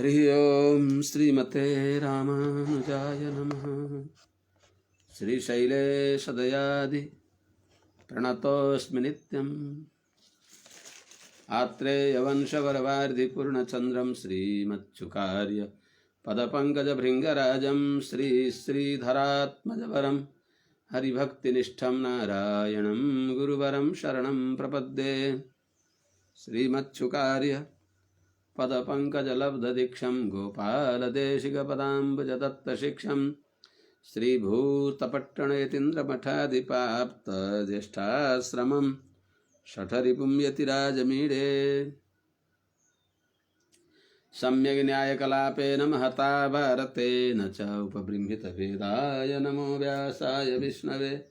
हरि ओम श्रीमते रामानुजाय नमः। श्रीशैलेशदयादि प्रणतोऽस्मि नित्यम्। आत्रेयवंशवरवार्धिपूर्णचन्द्रं श्रीमच्छुकार्य पदपङ्कजभृङ्गराजं श्रीधरात्मजवरं हरिभक्तिनिष्ठं नारायणं गुरुवरं शरणं प्रपद्ये। श्रीमच्छुकार्य पदपङ्कजलब्धदीक्षं गोपालदेशिकपदाम्बुजदत्तशिक्षं श्रीभूतपट्टणयतीन्द्रमठाधिपाप्तज्येष्ठाश्रमं शठरिपुं यतिराजमीडे। सम्यग् न्यायकलापेन महता भारतेन च उपबृंहितभेदाय नमो व्यासाय विष्णवे।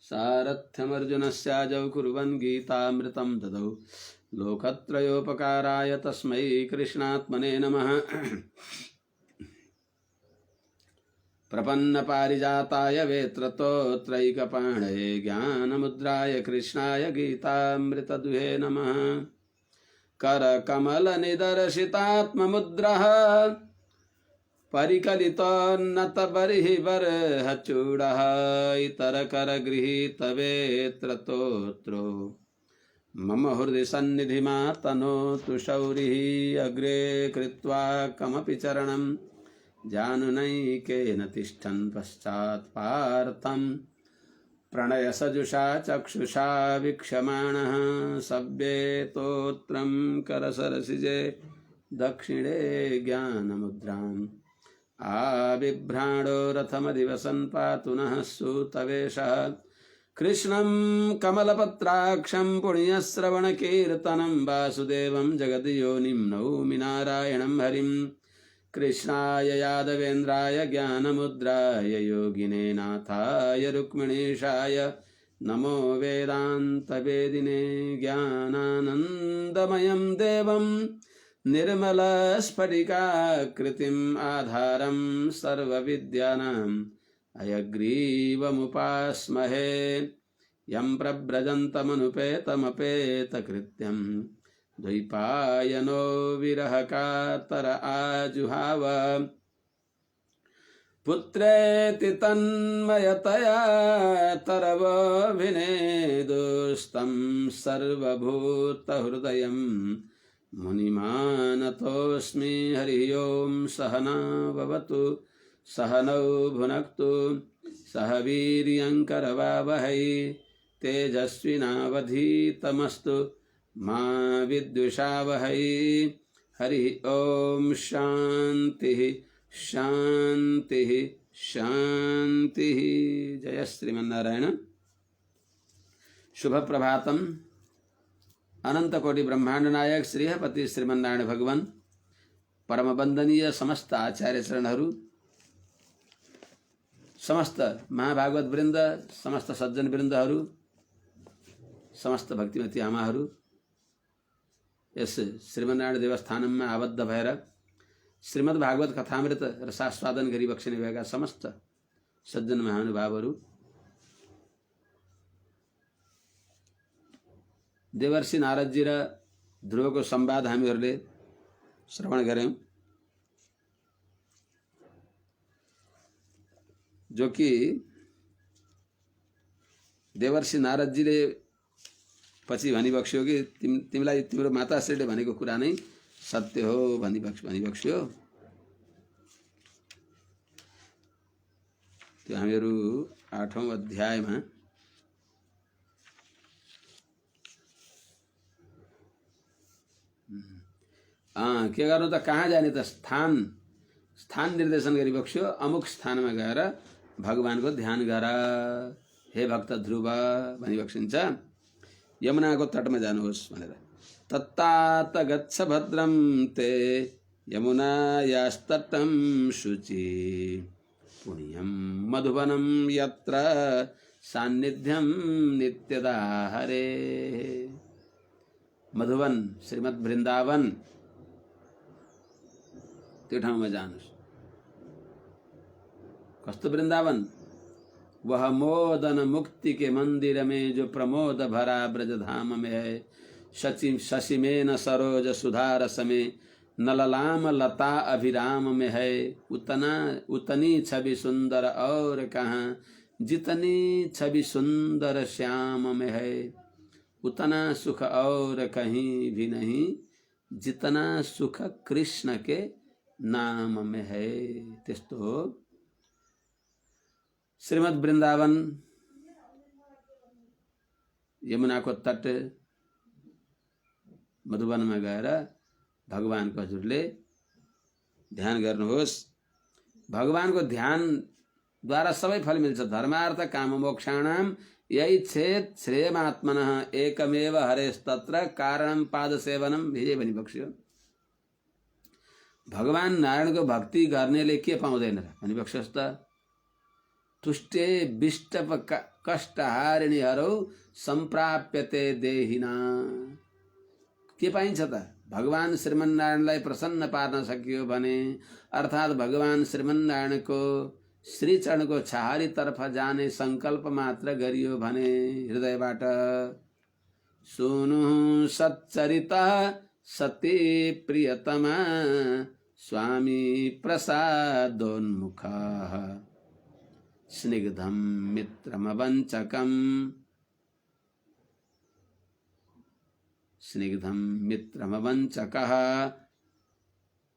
सारथ्यमर्जुनस्याजौ कुर्वन् गीतामृतं ददौ लोकत्रयोपकाराय तस्मै कृष्णात्मने नमः। प्रपन्नपारिजाताय वेत्रतोत्रैकपाणये ज्ञानमुद्राय कृष्णाय गीतामृतदुहे नमः। करकमलनिदर्शितात्ममुद्रः परिकलितोन्नतबर्हिबर्हचूडः इतरकरगृहीतवेत्रतोत्रो मम हृदि सन्निधिमातनोतु शौरिः। अग्रे कृत्वा कमपि चरणं जानुनैकेन तिष्ठन् पश्चात् पार्थं प्रणयसजुषा चक्षुषा वीक्षमाणः। सव्येतोत्रं करसरसिजे दक्षिणे ज्ञानमुद्राम् आबिभ्राणो रथमधिवसन् पातु नः सूतवेषः। कृष्णं कमलपत्राक्षं पुण्यश्रवणकीर्तनं वासुदेवं जगद्योनिं नौमि नारायणं हरिं। कृष्णाय यादवेन्द्राय ज्ञानमुद्राय योगिने नाथाय रुक्मिणीशाय नमो वेदान्तवेदिने। ज्ञानानन्दमयं देवं निर्मलस्फटिकाकृतिम् आधारं सर्वविद्यानाम् अयग्रीवमुपास्महे। यं प्रव्रजन्तमनुपेतमपेतकृत्यं द्वैपायनो विरहकातर आजुहाव। पुत्रेति तन्मयतया तरवोऽभिनेदुस्तं सर्वभूतहृदयं मुनिमानतोऽस्मि। हरि ओं सहना भवतु सहनौ भुनक्तु सह वीर्यङ्करवावहै तेजस्विनावधीतमस्तु मा विद्विषावहै। हरि ओम शांति शांति शांति। जय श्रीमन्नारायण। शुभ प्रभातम। अनंत कोटि ब्रह्मांड नायक श्रीहपति श्रीमन्नारायण भगवान परम वंदनीय समस्त आचार्य चरणहरू, समस्त महाभागवत वृन्द, समस्त सज्जन वृन्दहरू, समस्त भक्तिमती आमाहरू, यस श्रीमन्नारायण देवस्थानमा आबद्ध भएर श्रीमद् भागवत कथामृत रसास्वादन गरिबक्सिने भएका समस्त सज्जन महानुभावहरू, देवर्षि नारदजी र ध्रुवको संवाद हामीहरूले श्रवण गऱ्यौं, जो कि देवर्षि नारदजीले पछि भनिबक्स्यो कि तिमीलाई तिम्रो माताश्रीले भनेको कुरा नै सत्य हो भनिबक्स्यो। त्यो हामीहरू 8औं अध्यायमा के गर्नु त, कहाँ जाने त, स्थान निर्देशन गरिबक्स्यो। अमुक स्थानमा गएर भगवानको ध्यान गर हे भक्त ध्रुव भनिबक्सिन्छ। यमुनाको तटमा जानुहोस् भनेर। तत्तात गच्छ भद्रं ते यमुनायास्तटं शुचि पुण्यं मधुवनं यत्र सान्निध्यं नित्यदा हरे। मधुवन श्रीमद् वृंदावन त्यो ठाउँमा जानुहोस्। कस्तो वृंदावन? वह मोदन मुक्ति के मंदिर में जो प्रमोद भरा ब्रज धाम में है। शशिमेन सरोज सुधारस में नललाम लता अभिराम में है, उतना उतनी छवि सुंदर और कहाँ, जितनी छवि सुंदर श्याम में है, उतना सुख और कहीं भी नहीं, जितना सुख कृष्ण के नाम में है। त्यस्तो श्रीमद् वृन्दावन यमुनाको तट मधुवनमा गएर भगवानको हजुरले ध्यान गर्नुहोस्। भगवानको ध्यानद्वारा सबै फल मिल्छ। धर्मार्थ काम मोक्षाणाम यही छेद श्रेयमात्मनः एकमेव हरेस्तत्र कारणम पाद सेवनम भिजे भनी बक्स्यो। भगवान नारायणको भक्ति गर्नेले के पाउँदैन र भनी बक्स्योस् त। तुष्टे विष्टप कष्टहारिणीहरौ सम्प्राप्यते देहिना। के पाइन्छ त? भगवान श्रीमन्नारायणलाई प्रसन्न पार्न सकियो भने, अर्थात् भगवान श्रीमन्नारायणको श्रीचरणको छहारीतर्फ जाने संकल्प मात्र गरियो भने हृदयबाट, सुनु सच्चरिता सती प्रियतमा स्वामी प्रसादोन्मुखः स्निग्धं मित्रमवञ्चकम्, स्निग्धं मित्रमवञ्चकः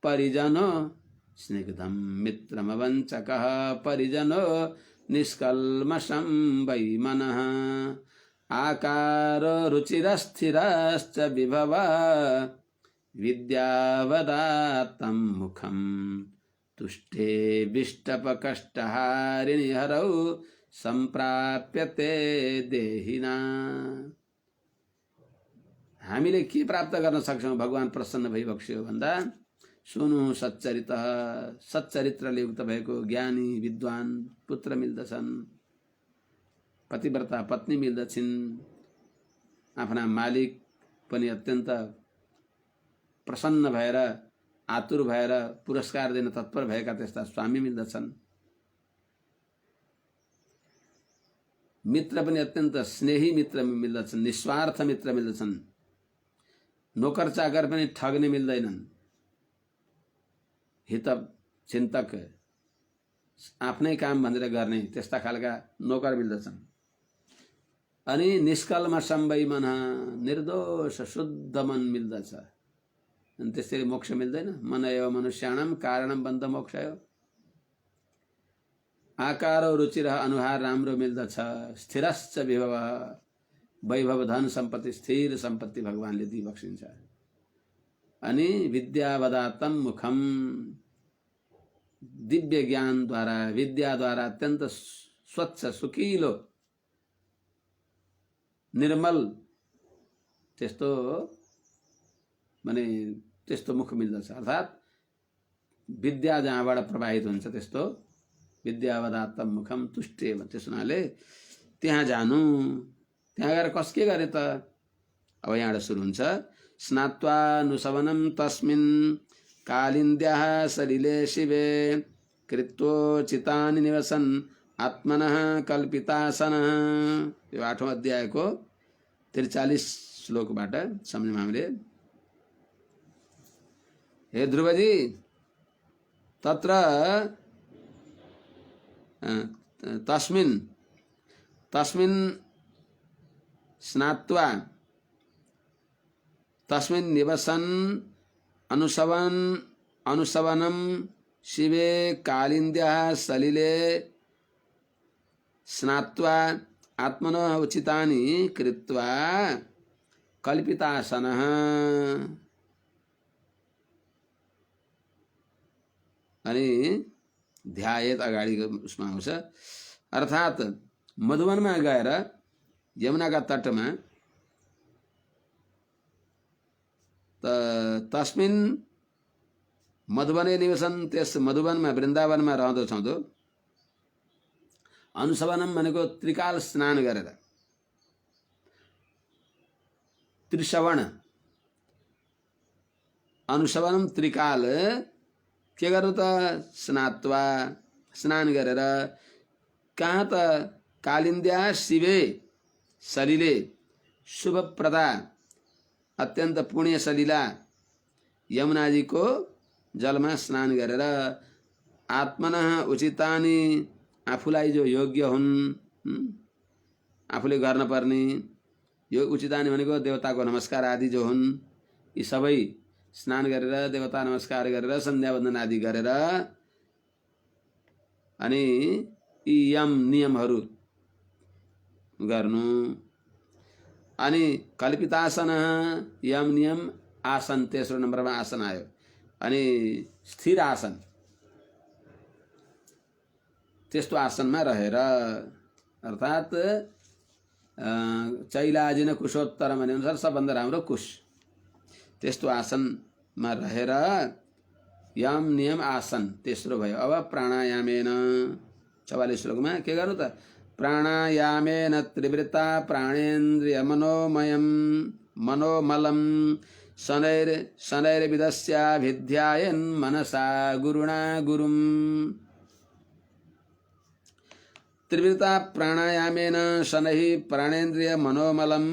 परिजनो, स्निग्धं मित्रमवञ्चकः परिजनो निष्कल्मषं वै मनः, आकार रुचिरस्थिरश्च विभव विद्यावदात्तं मुखं, तुष्टे विष्टपकष्टहारिणीहरौ सम्प्राप्यते देहिना। हामीले के प्राप्त गर्न सक्छौं भगवान प्रसन्न भइबक्स्यो भन्दा, सुनु सच्चरित, सच्चरित्रले युक्त भएको ज्ञानी विद्वान पुत्र मिल्दछन्, पतिव्रता पत्नी मिल्दछिन्, आफ्ना मालिक पनि अत्यन्त प्रसन्न भएर आतुर भएर पुरस्कार दिन तत्पर भएका त्यस्ता स्वामी मिल्दछन्। मित्र पनि अत्यन्त स्नेही मित्र मिल्दछन्, निस्वार्थ मित्र मिल्दछन्। नोकर चाकर पनि ठग्ने मिल्दैनन्, हित चिन्तक आफ्नै काम भनेर गर्ने त्यस्ता खालका नोकर मिल्दछन्। अनि निष्कल्मषं वै मनः, निर्दोष शुद्ध मन मिल्दछ। अनि त्यसरी मोक्ष मिल्दैन। मन एव मनुष्याणाम कारणम बन्ध मोक्षयो। आकार रुचि र अनुहार राम्रो मिल्दछ। स्थिरश्च विभव, वैभव धन सम्पत्ति स्थिर सम्पत्ति भगवानले दिइबक्सिन्छ। अनि विद्यावदात्तं मुखम, दिव्य ज्ञानद्वारा विद्याद्वारा अत्यन्त स्वच्छ सुकिलो निर्मल त्यस्तो माने त्यस्तो मुख मिल्दछ। अर्थात् विद्या जहाँबाट प्रवाहित हुन्छ त्यस्तो विद्यावदात्तं मुखम तुष्टेव। त्यस हुनाले त्यहाँ जानु। त्यहाँ गएर के गरे त? अब यहाँबाट सुरु हुन्छ। स्नात्वा नुसवनं तस्मिन् कालिन्द्याः सलिले शिवे कृत्वोचितानि निवसन् आत्मनः कल्पितासनः। यो 8औं अध्यायको 43 श्लोकबाट सम्झौँ हामीले। हे ध्रुवजी, तत्र तस्मिन् स्नात्वा तस्मिन् निवसन् अनुसवनं शिवे कालिन्द्याः सलिले स्नात्वा आत्मनः उचितानि कृत्वा कल्पितासनः। अनि ध्यायेत अगाडि उसमा आउँछ। अर्थात् मधुवनमा गएर यमुनाका तटमा तस्मिन् मधुवने निवसन, त्यस मधुवनमा वृन्दावनमा रहँदो छँदो अनुसवनम भनेको त्रिकाल स्नान गरेर, त्रिश्रवण अनुसवनम त्रिकाल के गर्नु त? स्नात्वा स्नान गरेर। कहाँ त? कालिन्द्या शिवे सलिले, शुभप्रदा अत्यन्त पुण्य सलिला यमुनाजीको जलमा स्नान गरेर आत्मनः उचितानि आफूलाई जो योग्य हुन् आफूले गर्न पर्ने यो उचितानि भनेको देवताको नमस्कार आदि जो हुन् यी सबै स्नान गरेर देवता नमस्कार गरेर सन्ध्या वन्दन आदि गरेर अनि यी यम नियमहरू गर्नु अनि कल्पितासन यम नियम आसन तेस्रो नम्बरमा आसन आयो अनि स्थिर आसन त्यस्तो आसनमा रहेर अर्थात् चैलाजिन कुशोत्तरम भने अनुसार सबभन्दा राम्रो कुश त्यस्तो आसनमा रहेर यम नियम आसन तेस्रो भयो। अब प्राणायामेन 44 श्लोकमा के गर्नु त प्राणायामेन त्रिवृता प्राणेन्द्रिय मनोमयम मनोमलम शनैर्विदस्याभिध्यायन् मनसा गुरुणा गुरुम। त्रिवृता प्राणायामेन शनैः प्राणेन्द्रिय मनोमलम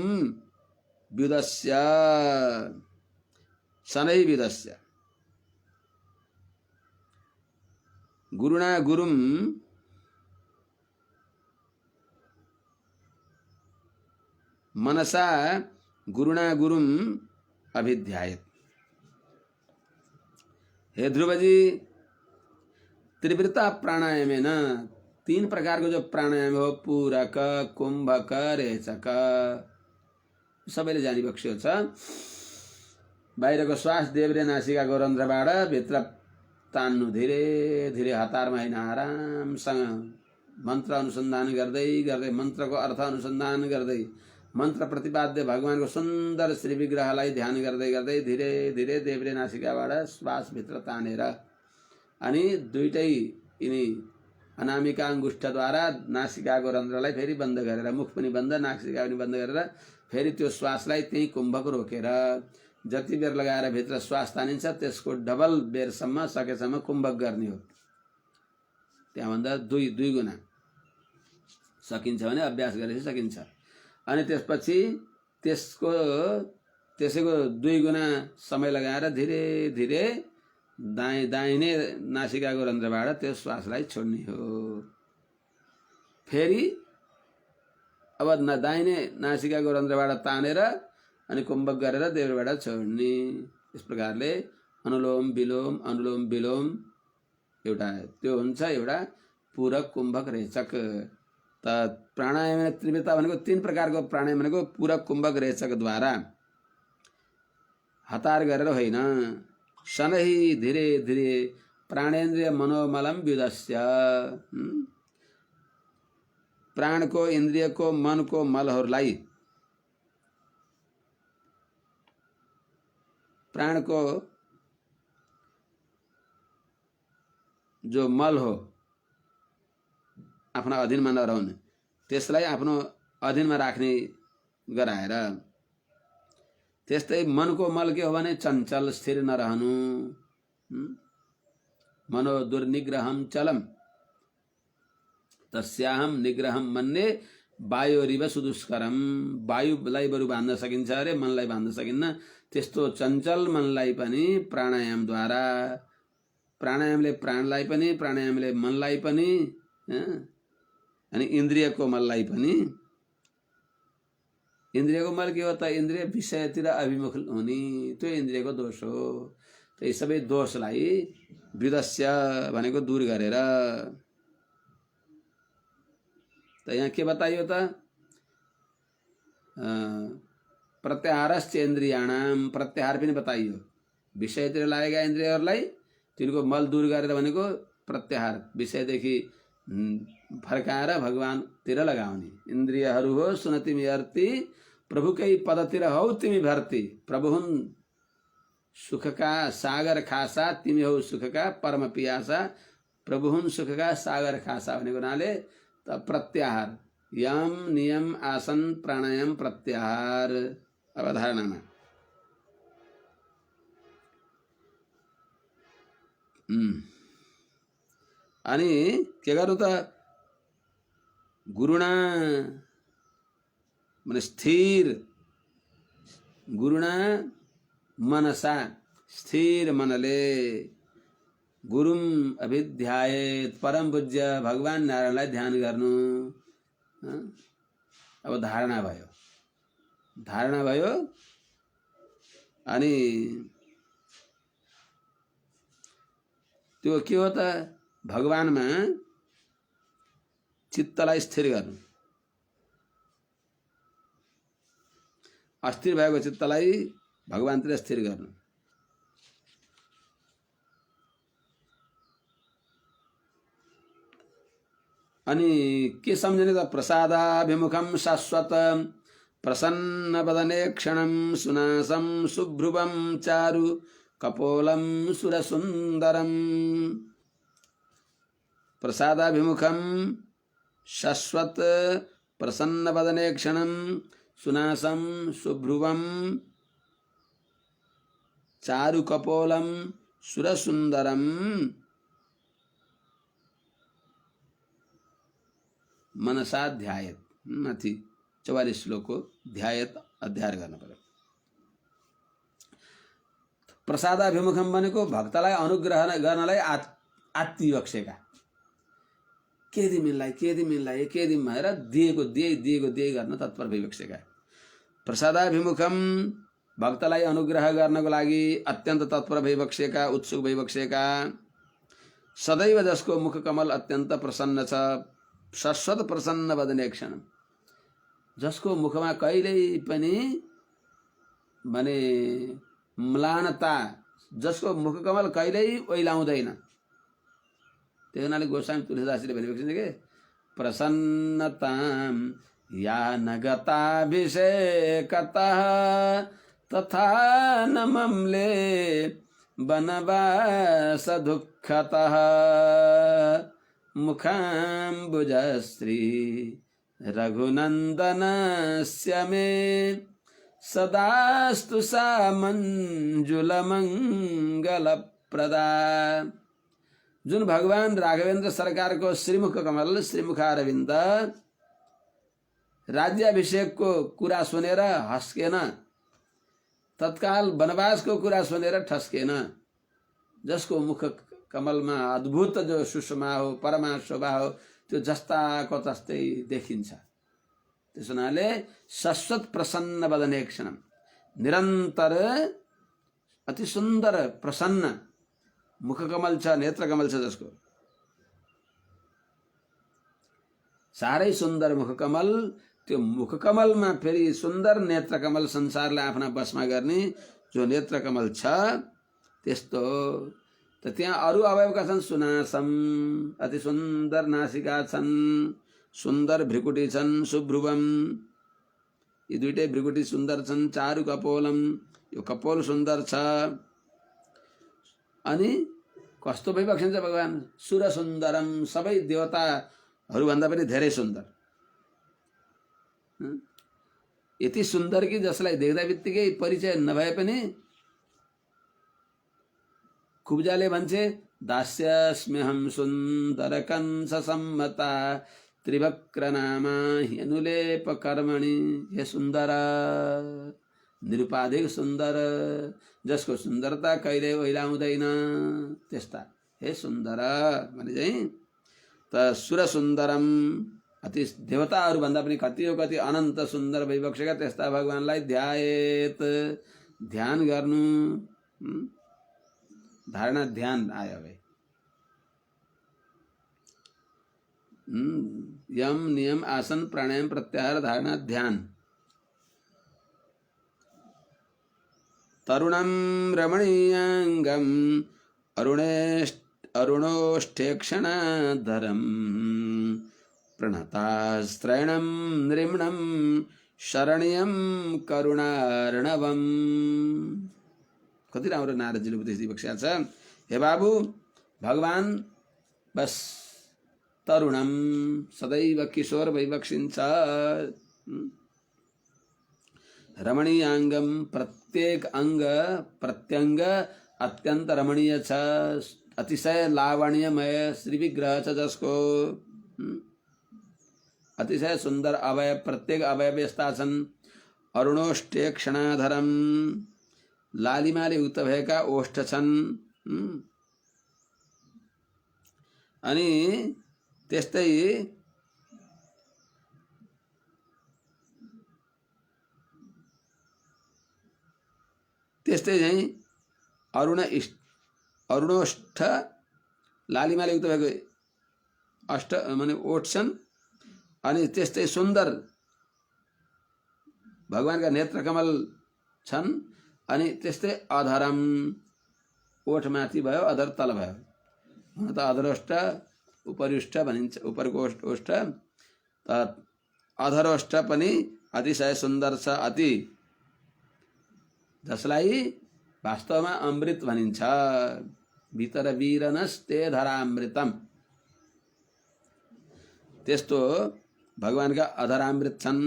विदस्य शनैः विदस्य गुरुणा गुरुम मनसा गुरुणा गुरुम अभिध्यायत। हे ध्रुव जी त्रिवृता प्राणायामेन 3 प्रकार को जो प्राणायाम हो पूरक कुंभक रेचक सबैले जानी बक्स्यो छ। बाहिरको श्वास देब्रे नासिकाको रन्ध्रबाट भित्र तान्नु धीरे धीरे हतारमा हैन आरामसँग मन्त्र अनुसन्धान गर्दै गर्दै मन्त्रको अर्थ अनुसन्धान गर्दै मन्त्र प्रतिपाद्य भगवानको सुन्दर श्री विग्रहलाई ध्यान गर्दै गर्दै धीरे धीरे देब्रे नासिकाबाट श्वास भित्र तानेर अनि दुईटै यिनी अनामिका अंगुष्ठद्वारा नासिकाको रन्ध्रलाई फेरि बन्द गरेर मुख पनि बन्द नासिका पनि बन्द गरेर फेरि त्यो श्वासलाई त्यही कुम्भक रोकेर जति बेर लगाएर भित्र श्वास तानिन्छ त्यसको डबल बेरसम्म सकेसम्म कुम्भक गर्ने हो। त्यहाँभन्दा दुई गुना सकिन्छ भने अभ्यास गरेपछि सकिन्छ। अनि त्यसपछि त्यसैको 2 गुना समय लगाएर धीरे धीरे दाहिने नासिकाको रन्ध्रबाट त्यो श्वासलाई छोड्ने हो। फेरि अब दाहिने नासिकाको रन्ध्रबाट तानेर अनि कुम्भक गरेर देब्रेबाट छोड्ने। इस प्रकारले अनुलोम विलोम एउटा त्यो हुन्छ एउटा पूरक कुम्भक रेचक। त प्राणायाम त्रिवृता भनेको 3 प्रकारको प्राणायाम भनेको पूरक कुम्भक रेचक द्वारा हतार गरेर होइन शनैः धीरे धीरे प्राणेन्द्रिय मनोमलम विदस्य प्राणको इन्द्रियको मनको मलहरूलाई प्राणको जो मल हो आफ्नो अधीनमा नरहने त्यसलाई आफ्नो अधीनमा राख्ने गराएर त्यस्तै मनको मल के हो भने चञ्चल स्थिर नरहनु मनो दुर्निग्रहम चलम तस्याहम निग्रहम मन्ने वायुरिव सुदुष्करम। वायुलाई बरु बाँध्न सकिन्छ अरे मनलाई बाँध्न सकिन्न। त्यस्तो चञ्चल मनलाई पनि प्राणायामद्वारा प्राणायामले प्राणलाई पनि प्राणायामले मनलाई पनि अनि इन्द्रियको मललाई पनि। इन्द्रियको मल के हो त इन्द्रिय विषयतिर अभिमुख हुने त्यो इन्द्रियको दोष हो। त्यही सबै दोषलाई विदस्य भनेको दूर गरेर त यहाँ के बताइयो त प्रत्याहारश्च इन्द्रियाणाम प्रत्याहार पनि बताइयो। विषयतिर लागेका इन्द्रियहरूलाई तिनको मल दूर गरेर भनेको प्रत्याहार विषयदेखि फर्काएर भगवानतिर लगाउने। इन्द्रियहरू हो सुन तिमी अर्ती प्रभुकै पदतिर हौ तिमी भर्ती प्रभु हुन् सुखका सागर खासा तिमी हौ सुखका परम पियासा प्रभु हुन् सुखका सागर खासा भनेको हुनाले त प्रत्याहार यम नियम आसन प्राणायाम प्रत्याहार अवधारणामा अनि के गर्नु त गुरुणा माने स्थिर गुरुणा मनसा स्थिर मनले गुरुम अभिध्यायेत परम पूज्य भगवान नारायणलाई ध्यान गर्नु। अब धारणा भयो अनि त्यो के हो त भगवानमा चित्तलाई स्थिर गर्नु। अस्थिर भएको चित्तलाई भगवानतिर स्थिर गर्नु। अनि के सम्झने त प्रसादाभिमुखम शाश्वत प्रसन्न वदने क्षणम सुनासम शुभ्रुवम चारु कपोलम सुरसुंदरम। प्रसादाभिमुखम शाश्वत प्रसन्न वदने क्षणम सुनासम शुभ्रुवम चारु कपोलम सुरसुंदरम। मनसा ध्यायत, माथि 44 श्लोक को ध्यायत अध्ययन गर्न पर्यो। प्रसादाभिमुखम भनेको भक्तलाई अनुग्रह गर्नलाई आत्ति बक्सेका, के दिमिनलाई भनेर दिएको दिए गर्न तत्पर भइबक्सेका। प्रसादाभिमुखम भक्तलाई अनुग्रह गर्नको लागि अत्यन्त तत्पर भइबक्सेका, उत्सुक भइबक्सेका, सदैव जसको मुखकमल अत्यन्त प्रसन्न छ, शाश्वत प्रसन्न वदने क्षण, जसको मुखमा कहिल्यै पनि भने म्लानता, जसको मुखकमल कहिल्यै ओइलाउँदैन। त्यही हुनाले गोस्वामी तुलसीदासले भनेको छ के प्रसन्नताम या नगताभिषेकतः तथा न ममले वनवास दुःखतः मुखाम्बुजश्री रघुनन्दनस्य मे सदास्तु सा मञ्जुलमङ्गलप्रदा। जुन भगवान राघवेन्द्र सरकार को श्रीमुख कमल श्रीमुखारविन्द राज्याभिषेक को कुरा सुनेर हस्केन, तत्काल वनवास को कुरा सुनेर ठस्केन, जसको मुख कमलमा अद्भुत जो सुषमा हो, परमा शोभा हो, त्यो जस्ताको तस्तै देखिन्छ। त्यस हुनाले शाश्वत प्रसन्न वदने क्षण, निरन्तर अति सुन्दर प्रसन्न मुखकमल छ, नेत्रकमल छ, जसको साह्रै सुन्दर मुखकमल, त्यो मुखकमलमा फेरि सुन्दर नेत्रकमल, संसारलाई आफ्ना बसमा गर्ने जो नेत्रकमल छ, त्यस्तो त त्यहाँ अरू अवयवका छन्। सुनासम, अति सुन्दर नासिका छन्, सुन्दर भ्रिकुटी छन्, शुभ्रुवम, यी दुईटै भ्रिकुटी सुन्दर छन्, चारु कपोलम, यो कपोल सुन्दर छ, अनि कस्तो भइबक्सिन्छ भगवान, सुर सुन्दरम, सबै देवताहरूभन्दा पनि धेरै सुन्दर, यति सुन्दर कि जसलाई देख्दा बित्तिकै परिचय नभए पनि कुब्जाले भन्छे दास्यस्म्यहं सुन्दर कंस सम्मता त्रिवक्र नामा ह्यनुलेप कर्मणि। हे सुन्दर, निरुपाधिक सुन्दर, जसको सुन्दरता कहिले ओइलाउँदैन, त्यस्ता हे सुन्दर भने चाहिँ त सुर सुन्दरम, अति देवताहरू भन्दा पनि कति हो कति अनन्त सुन्दर भइबक्सेका त्यस्ता भगवानलाई ध्यायेत, ध्यान गर्नु। धारणा ध्यान आयो भाइ। यम नियम आसन प्राणायाम प्रत्याहार धारणा ध्यान। तरुणम रमणीयांगम अरुणोष्ठेक्षणाधरम प्रणतास्त्रैणं नृम्णं शरणीयं करुणार्णवम। कति राम्रो नारदजीले उपदेश दिइबक्सेको छ। हे बाबु, भगवान बस तरुणम, सदैव किशोर भइबक्सिन्छ, रमणीयांगम, प्रत्येक अंग प्रत्यंग अत्यंत रमणीय छ, अतिशय लावण्यमय श्री विग्रह छ, जसको अतिशय सुन्दर अवयव, प्रत्येक अवयव यस्ता छन्। अरुणोष्ठे क्षणाधरम, लालिमाले युक्त भएका ओष्ठ छन्। अनि त्यस्तै चाहिँ अरुणोष्ठ लालिमाले युक्त भएको अष्ट माने ओठ छन्। अनि त्यस्तै सुन्दर भगवानका नेत्रकमल छन्। अनि त्यस्तै अधरम ओठ माथि भयो, अधर तल भयो, हुन त अधरोष्ठ उपरिष्ठ भनिन्छ, उपरको ओष्ठ। त अधरोष्ठ पनि अतिशय सुन्दर छ, अति, जसलाई वास्तवमा अमृत भनिन्छ। भितर वीरनस्ते धरामृतम, त्यस्तो भगवानका अधरामृत छन्,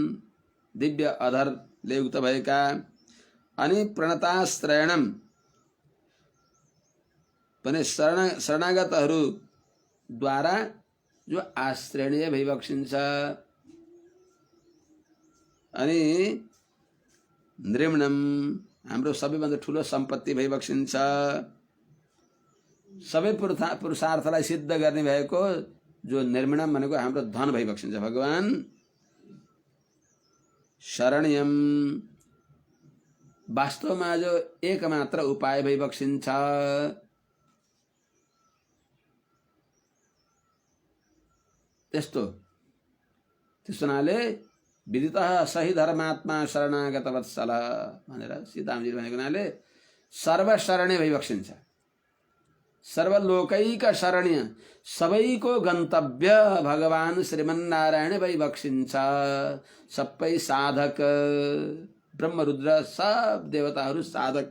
दिव्य अधरले युक्त भएका। अनि प्रणताश्रयणम पनि शरणागतहरूद्वारा जो आश्रयणीय भइबक्सिन्छ। अनि नृम्णम हाम्रो सबैभन्दा ठुलो सम्पत्ति भइबक्सिन्छ। सबै पुरुषार्थलाई सिद्ध गर्ने भएको जो निर्मणम भनेको हाम्रो धन भइबक्सिन्छ। भगवान शरणयम वास्तवमा जो एकमात्र उपाय भइबक्सिन्छ। त्यस्तो त्यस हुनाले विदितः सही धर्मात्मा शरणागत वत्सल भनेर सीतामजी भनेको हुनाले सर्वशरण्य भइबक्सिन्छ। सर्वलोकैक शरण्य, सबैको गन्तव्य भगवान श्रीमन्नारायण भइबक्सिन्छ। सबै साधक ब्रह्मरुद्र सब देवताहरू साधक,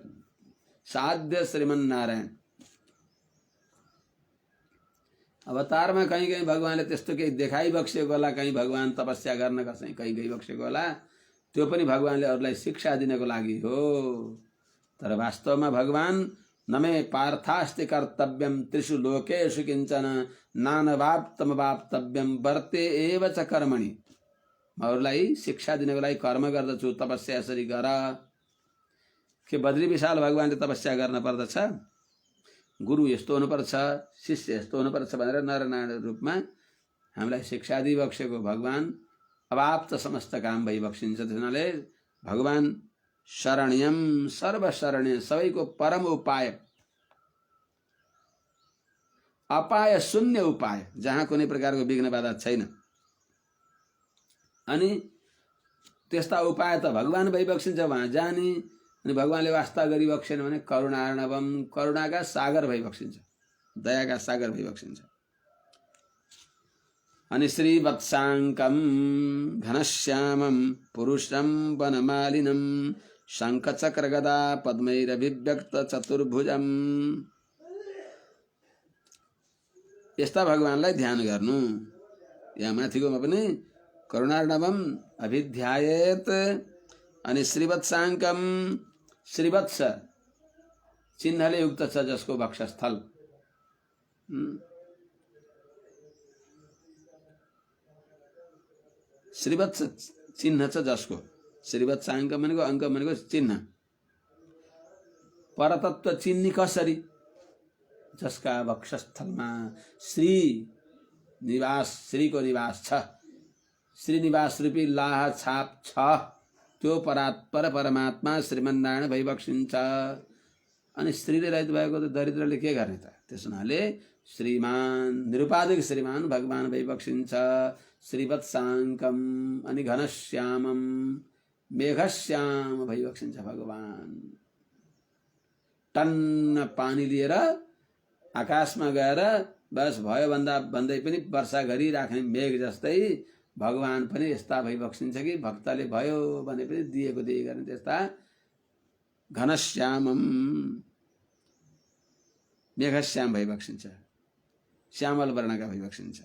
साध्य श्रीमन्नारायण। अवतारमा कहीं कहीं भगवानले त्यस्तो केही देखाइबक्सेको होला, कहीं भगवान तपस्या गर्नका चाहिँ कहीं गइबक्सेको होला, त्यो पनि भगवानले अरूलाई शिक्षा दिनको लागि हो। तर वास्तवमा भगवान नमे पार्थास्ति कर्तव्यम त्रिषु लोकेषु किञ्चन नानवाप्तमवाप्तव्यम वर्ते एव च कर्मणि। अरूलाई शिक्षा दिनको लागि कर्म गर्दछु, तपस्या यसरी गर। के बद्री विशाल भगवानले तपस्या गर्न पर्दछ? गुरु यस्तो हुनुपर्छ, शिष्य यस्तो हुनुपर्छ भनेर नरनारायण रूपमा हामीलाई शिक्षा दिइबक्सेको भगवान अवाप्त समस्त काम भइबक्सिन्छ। त्यसैले भगवान शरण्यम सर्वशरण्य, सबैको परम उपाय, अपाय शून्य उपाय, जहाँ कुनै प्रकारको विघ्न बाधा छैन। अनि त्यस्ता उपाय त भगवान भइबक्सिन्छ वहाँ जाने। अनि भगवानले वास्ता गरिबक्सेन भने करुणार्णवम, करुणाका सागर भइबक्सिन्छ, दयाका सागर भइबक्सिन्छ। अनि श्रीवत्साङ्कम घनश्यामम पुरुषम वनमालिनम शङ्खचक्र गदा पद्मैरभिव्यक्त चतुर्भुजम। यस्ता भगवानलाई ध्यान गर्नु। यहाँ माथिकोमा पनि करुणार्णवम अभिध्यायेत। अनि श्रीवत्साङ्कम, श्रीवत्स चिन्हले युक्त छ जसको वक्षस्थल, श्रीवत्स चिन्ह छ जसको, श्रीवत्साङ्क भनेको अङ्क भनेको चिन्ह। परतत्व चिन्ने कसरी? जसका वक्षस्थलमा श्री निवास, श्रीको निवास छ, श्रीनिवास रूपी लाह छाप छ, त्यो परात्पर परमात्मा श्रीमन्नारायण भइबक्सिन्छ। अनि श्रीले रहित भएको त दरिद्रले के गर्ने त? त्यस हुनाले श्रीमान, निरुपाधिक श्रीमान भगवान भइबक्सिन्छ। श्रीवत्साङ्कम अनि घनश्यामम, मेघश्याम भइबक्सिन्छ भगवान। टन्न पानी लिएर आकाशमा गएर बस भयो भन्दै पनि वर्षा गरिराख्ने मेघ जस्तै भगवान पनि यस्ता भइबक्सिन्छ कि भक्तले भयो भने पनि दिएको दिए गर्ने। त्यस्ता घनश्यामम, मेघश्याम भइबक्सिन्छ, श्यामल वर्णका भइबक्सिन्छ।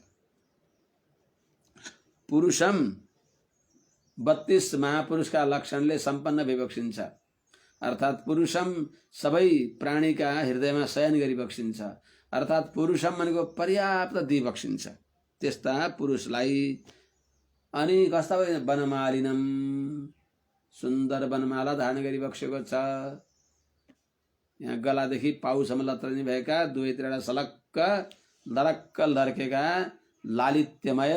पुरुषम 32 महापुरुषका लक्षणले सम्पन्न भइबक्सिन्छ। अर्थात् पुरुषम सबै प्राणीका हृदयमा शयन गरिबक्सिन्छ। अर्थात् पुरुषम भनेको पर्याप्त दिइबक्सिन्छ त्यस्ता पुरुषलाई। अनि कस्ता वनमालिनम, सुन्दर वनमाला धारण गरिबक्सेको छ। यहाँ गलादेखि पाउसम्म लत्रनी भएका दुवैतिरबाट सलक्क लरक्क लर्केका लालित्यमय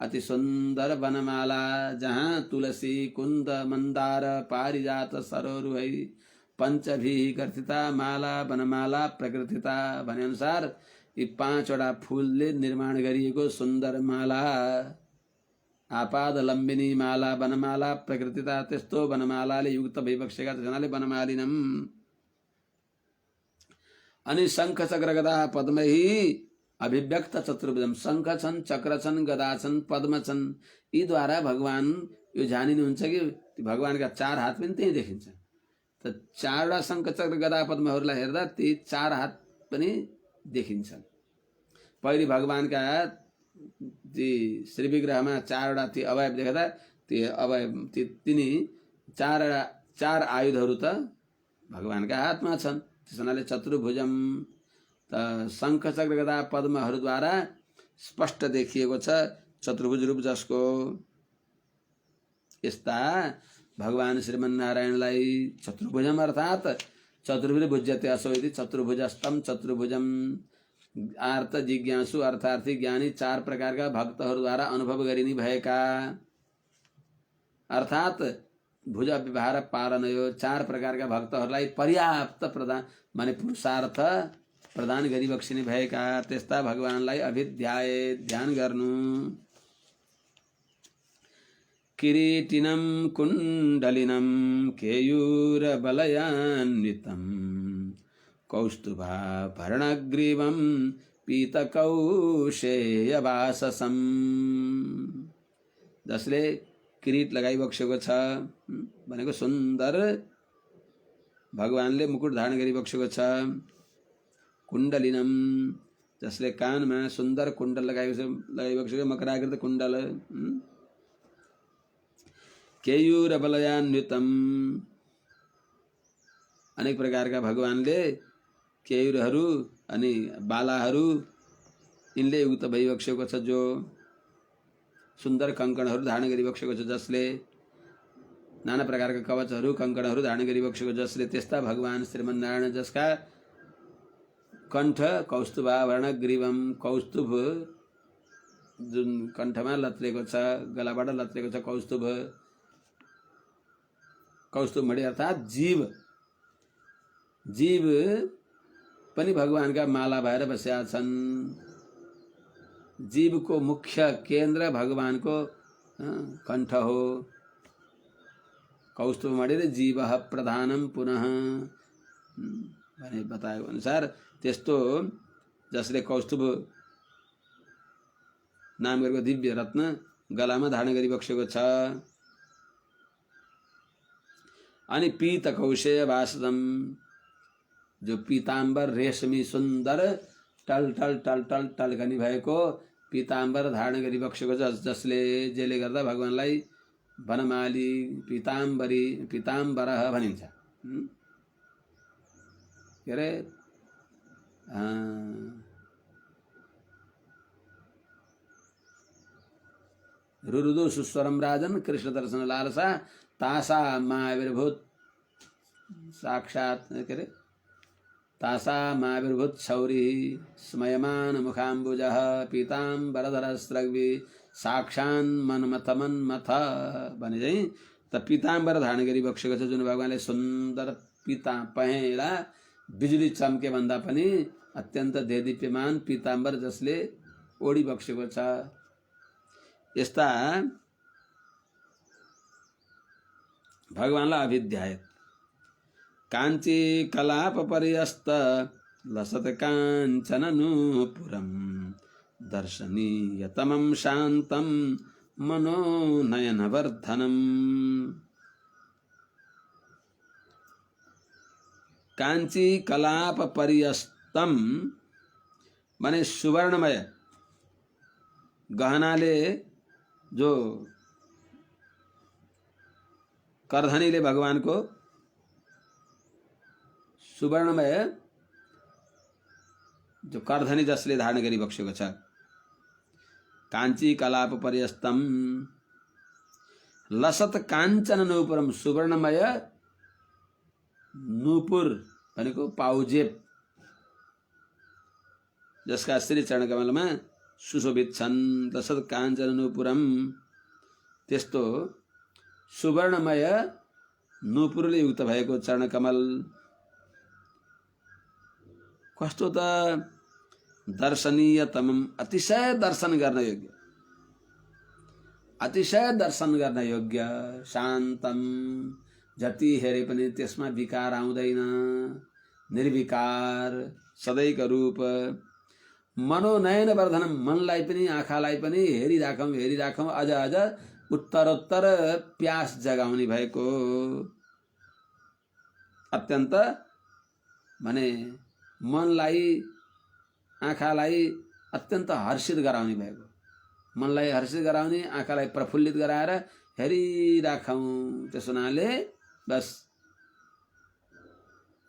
अति सुन्दर वनमाला, जहाँ तुलसी कुन्द मन्दार पारिजात सरोरुहै पञ्चभी गर्थिता माला वनमाला प्रकृतिता भने अनुसार यी 5वटा फुलले निर्माण गरिएको सुन्दर माला, आपाद लम्बिनी माला वनमाला प्रकृतिता, त्यस्तो वनमालाले युक्त भइबसेका जनाले वनमालिनम। अनि शङ्ख चक्र गदा पद्मही अभिव्यक्त चतुर्भुजम, शङ्ख छन्, चक्र छन्, गदा छन्, पद्म छन्, यीद्वारा भगवान यो जानिनुहुन्छ कि भगवानका 4 हात पनि त्यही देखिन्छ। त 4वटा शङ्ख चक्र गदा पद्महरूलाई हेर्दा ती 4 हात पनि देखिन्छन्। पहिले भगवानका ती श्री विग्रहमा 4वटा ती अवयव देख्दा ती अवयव तिनी 4 आयुधहरू त भगवानका हातमा छन्, त्यसनाले चतुर्भुजम। त शङ्ख चक्र गदा पद्महरूद्वारा स्पष्ट देखिएको छ चतुर्भुज रूप जसको। यस्ता भगवान श्रीमन्नारायणलाई चतुर्भुजम अर्थात् चतुर्भुज भुज्यते असो इति चतुर्भुजस्तम चतुर्भुजम। आर्त जिज्ञासु अर्थार्थी ज्ञानी 4 प्रकारका भक्तहरूद्वारा अनुभव गरिने भएका, अर्थात् भुज व्यवहार पालन, यो 4 प्रकारका भक्तहरूलाई पर्याप्त प्रदान माने पुरुषार्थ प्रदान गरिबक्सिने भएका त्यस्ता भगवानलाई अभिध्याय ध्यान गर्नु। किरीटिनं कुण्डलिनं केयूरबलयान्वितं कौस्तुभाभरणग्रीवं पीतकौशेयवाससं, जसले किरीट लगाइबक्सेको छ भनेको सुन्दर भगवानले मुकुट धारण गरिबक्सेको छ। कुण्डलिनम, जसले कानमा सुन्दर कुण्डल लगाइबक्सेको मकराकृत कुण्डल। केयूर बलयान्वितम, अनेक प्रकारका भगवानले केयूरहरू अनि बालाहरू यिनले युक्त भइबक्सेको छ, जो सुन्दर कङ्कणहरू धारण गरिबक्सेको छ, जसले नाना प्रकारका कवचहरू कङ्कणहरू धारण गरिबक्सेको, जसले त्यस्ता भगवान श्रीमन्नारायण जसका कण्ठ कौस्तुभाभरण ग्रीवम, कौस्तुभ जुन कण्ठमा लत्रेको छ, गलाबाट लत्रेको छ कौस्तुभ, कौस्तुभमणि अर्थात् जीव, जीव पनि भगवानका माला भएर बसेका छन्। जीवको मुख्य केन्द्र भगवानको कण्ठ हो। कौस्तुभमणिले जीवः प्रधानम पुनः भने बताएको अनुसार त्यस्तो जसले कौस्तुभ नाम गरेको दिव्य रत्न गलामा धारण गरिबक्सेको छ। अनि पीत कौशेय वासदम, जो पीताम्बर रेशमी सुन्दर टल टल टल टल टल्कनी भएको पीताम्बर धारण गरिबक्सेको छ, जसले गर्दा भगवानलाई वनमाली पीताम्बरी पीताम्बरः भनिन्छ। के अरे रुरुदो सुस्वरम राजन कृष्ण दर्शन लालसा तासा महाविर्भूत साक्षात् के अरे तासा महाविर्भूत शौरी स्मयमान मुखाम्बुजः पीताम्बरधर स्रग्वी साक्षान् मन्मथ मन्मथ भने चाहिँ त पीताम्बर धारण गरिबक्सेको छ, जुन भगवानले सुन्दर पीता पहेँला बिजुली चम्के भन्दा पनि अत्यन्त देदीप्यमान पीताम्बर जसले ओढिबक्सेको छ। यस्ता भगवानलाई अभिध्यायत। काञ्ची कलाप पर्यस्त लसत काञ्चन नूपुरम दर्शनीयतमं शान्तं मनोनयनवर्धनम। कांची कलाप पर्यस्तम माने सुवर्णमय गहनाले, जो करधनीले भगवानको सुवर्णमय जो करधनी जसले धारण गरिबक्सेको छ। कांची कलाप पर्यस्तम लसत काञ्चन नूपुरम, सुवर्णमय नूपुर भनेको पाउजेब, जसका श्री चरणकमलमा सुशोभित छन्। तसत् काञ्चन नूपुरम, त्यस्तो सुवर्णमय नूपुरले युक्त भएको चरणकमल कस्तो त दर्शनीयतमम, अतिशय दर्शन गर्न योग्य, अतिशय दर्शन गर्न योग्य, शान्तम, जति हेरे पनि त्यसमा विकार आउँदैन, निर्विकार सदैको रूप, मनोनयन वर्धनम, मनलाई पनि आँखालाई पनि हेरिराखौँ अझ अझ उत्तरोत्तर प्यास जगाउने भएको, अत्यन्त भने मनलाई आँखालाई अत्यन्त हर्षित गराउने भएको, मनलाई हर्षित गराउने, आँखालाई प्रफुल्लित गराएर हेरिराखौँ। त्यसो हुनाले बस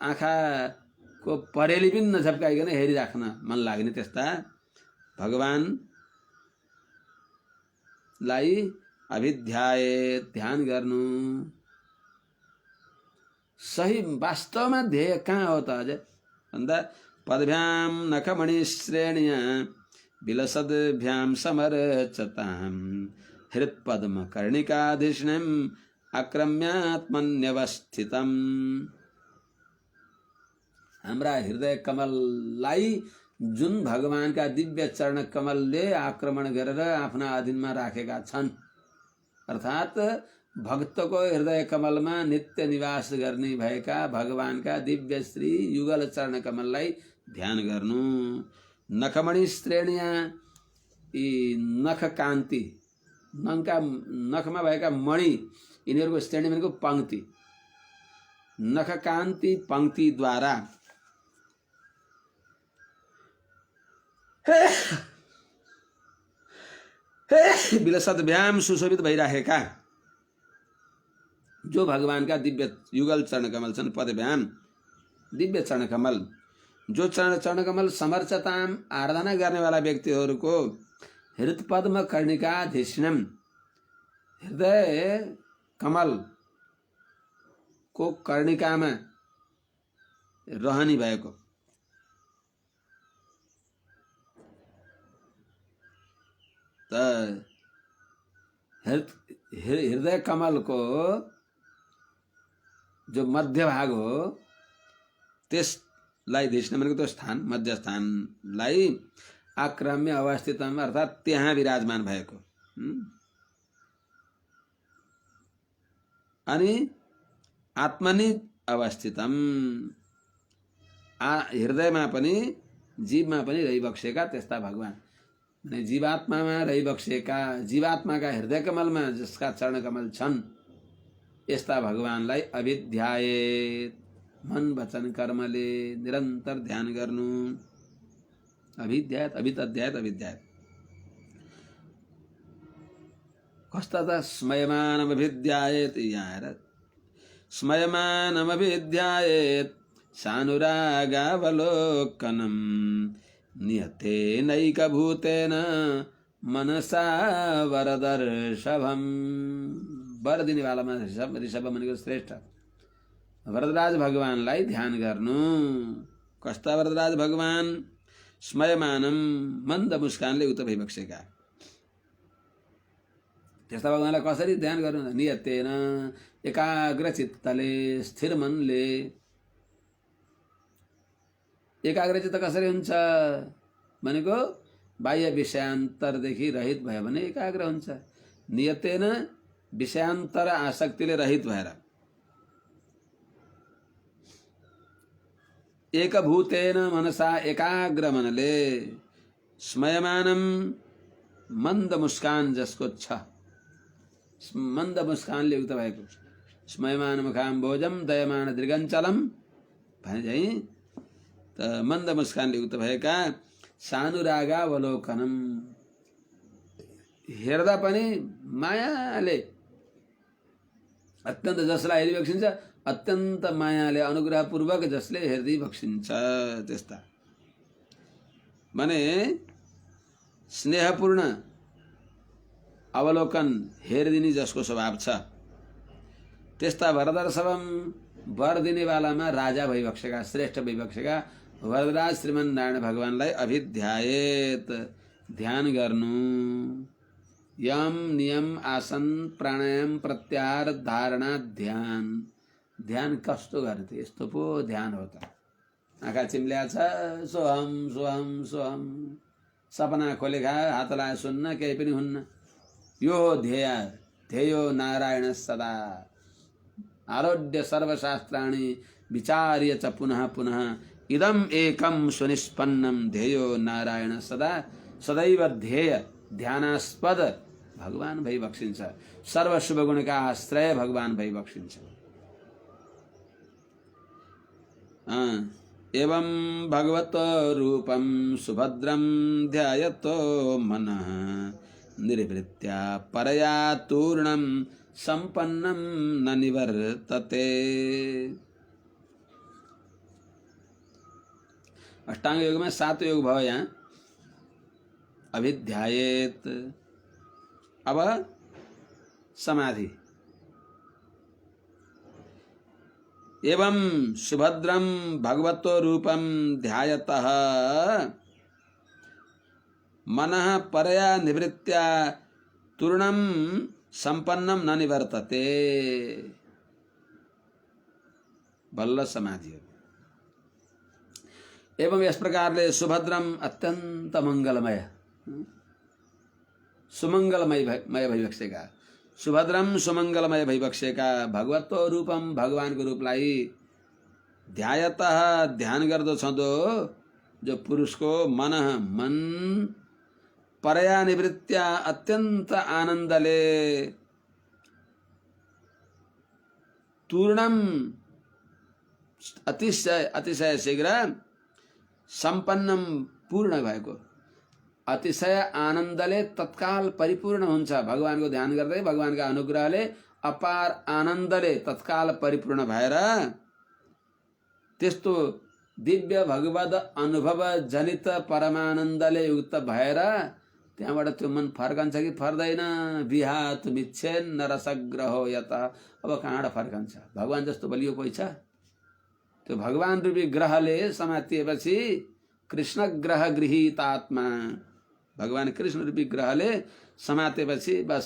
आँखाको परेली पनि नझप्काइकन हेरिराख्न मन लाग्ने त्यस्ता भगवानलाई अभिध्यायेत, ध्यान गर्नु। सही वास्तवमा ध्येय कहाँ हो त अझ भन्दा पदभ्याम नखमणि श्रेण्या विलसद्भ्याम समर्चताम हृत्पद्म कर्णिकाधिष्णिम आक्रम्यात्मन्यवस्थितम। हाम्रा हृदय कमललाई जुन भगवानका दिव्य चरण कमलले आक्रमण गरेर आफ्ना अधीनमा राखेका छन्, अर्थात् भक्तको हृदय कमलमा नित्य निवास गर्ने भएका भगवानका दिव्य श्री युगल चरण कमललाई ध्यान गर्नु। नखमणि श्रेणिया, यी नख कान्ति, नखमा भएका मणि, यिनीहरूको श्रेणी भनेको पंक्ति, नख कान्ति पंक्तिद्वारा विलसद्भ्याम सुशोभित भइराखेका जो भगवानका दिव्य युगल चरण कमल छन्, पदभ्याम दिव्य चरण कमल, जो चरण कमल समर्चताम, आराधना गर्नेवाला व्यक्तिहरूको हृत्पद्म कर्णिकाधिष्णम, हृदय कमल को कर्णिकामा रहनी भएको, त हृदय कमल को जो मध्य भाग हो त्यसलाई धिष्ण भनेको त्यो स्थान, मध्य स्थानलाई आक्रम्य अवस्थितम, अर्थात् त्यहाँ विराजमान भएको, अनि आत्मनि अवस्थितम, हृदयमा पनि जीवमा पनि रहिबक्सेका त्यस्ता भगवान, भने जीवात्मामा रहिबक्सेका, जीवात्माका हृदय कमलमा जसका चरण कमल छन्, यस्ता भगवानलाई अभिध्यायेत, मन वचन कर्मले निरन्तर ध्यान गर्नु। अभिध्यायत, अभितध्यायत, अभिध्यायत कस्ता त स्मयमानमभिध्यायेत, यहाँ हेर, स्मयमानमभिध्यायेत सानुरागावलोकनम नियतेनैकभूतेन मनसा वरदर्षभम। वर दिने वालामा ऋषभ भनेको श्रेष्ठ वरदराज भगवानलाई ध्यान गर्नु। कस्ता वरदराज भगवान? स्मयमानम, मन्द मुस्कानले उत भइबक्सेका त्यस्ता भगवानलाई कसरी ध्यान गर्नु? नियतेन, एकाग्र चित्तले, स्थिर मनले। एकाग्र चित्त कसरी हुन्छ भनेको बाह्य विषयान्तरदेखि रहित भयो भने एकाग्र हुन्छ। नियतेन, विषयान्तर आसक्तिले रहित भएर। एकभूतेन मनसा, एकाग्र मनले। स्मयमानम, मन्द मुस्कान जसको छ, मन्द मुस्कानले युक्त भएको। स्मयमान मुखाम्बोजम दयमान दृगञ्चलम भने चाहिँ त मन्द मुस्कानले युक्त भएका। सानुरागावलोकनम, हेर्दा पनि मायाले, अत्यन्त जसलाई हेरिबक्सिन्छ अत्यन्त मायाले, अनुग्रहपूर्वक जसले हेर्दै बक्सिन्छ त्यस्ता। भने स्नेहपूर्ण अवलोकन हेरिदिने जसको स्वभाव छ त्यस्ता वरदर्शवम, वर दिने वालामा राजा भइबक्सेका श्रेष्ठ भइबक्सेका वरदराज श्रीमन नारायण भगवानलाई अभिध्यायेत ध्यान गर्नु। यम नियम आसन प्राणायाम प्रत्याहार धारणा ध्यान। ध्यान कस्तो गर्ने यस्तो पो ध्यान हो त। आँखा चिम्ल्या छ सोहम सोहम सोहम, सपना खोलेका हात लाए सुन्न केही पनि हुन्न। यो ध्येय ध्येयो नारायण सदा आरोड्य सर्वशास्त्राणि विचार्य च पुनः पुनः इदम एकम सुनिष्पन्नम ध्येयो नारायण सदा। सदैव ध्येय ध्यानास्पद भगवान भई बक्सिन्छ। सर्व शुभ गुणका आश्रय भगवान भई बक्सिन्छ। एवं भगवत रूपम सुभद्रम ध्यायतो मनः निर्वृत्या परया तूर्णम संपन्नम न निवर्तते। अष्टांग योग में 7 योग भाव यहाँ अभिध्यायेत। अब समाधि। एवं सुभद्रम भगवतो रूपम ध्यायतः मनः परया निवृत्त्या तूर्णम संपन्नम न निवर्तते। बल्ल समाधि। एवं इस प्रकारले सुभद्रम अत्यंत मंगलमय सुमंगलमय भइबक्सेका सुभद्रम सुमंगलमय भइबक्सेका भगवतो रूपम भगवानको रूपलाई ध्यायतः ध्यान गर्दो छँदो जो पुरुषको मन मन परया निवृत्त्या अत्यंत आनन्दले तूर्णम अतिशय शीघ्र संपन्नम पूर्ण भएको अतिशय आनन्दले तत्काल परिपूर्ण हुन्छ। भगवानको ध्यान गर्दै भगवानका अनुग्रहले अपार आनन्दले तत्काल परिपूर्ण भएर त्यस्तो दिव्य भगवद अनुभव जनित परमानन्दले युक्त भएर त्यहाँबाट त्यो मन फर्कन्छ कि फर्दैन। विहात मिच्छेन रसग्रहो यत। अब कहाँबाट फर्कन्छ? भगवान जस्तो बलियो कोही छ? त्यो भगवान रूपी ग्रहले समातिएपछि कृष्ण ग्रह गृहीतात्मा भगवान कृष्ण रूपी ग्रहले समातेपछि बस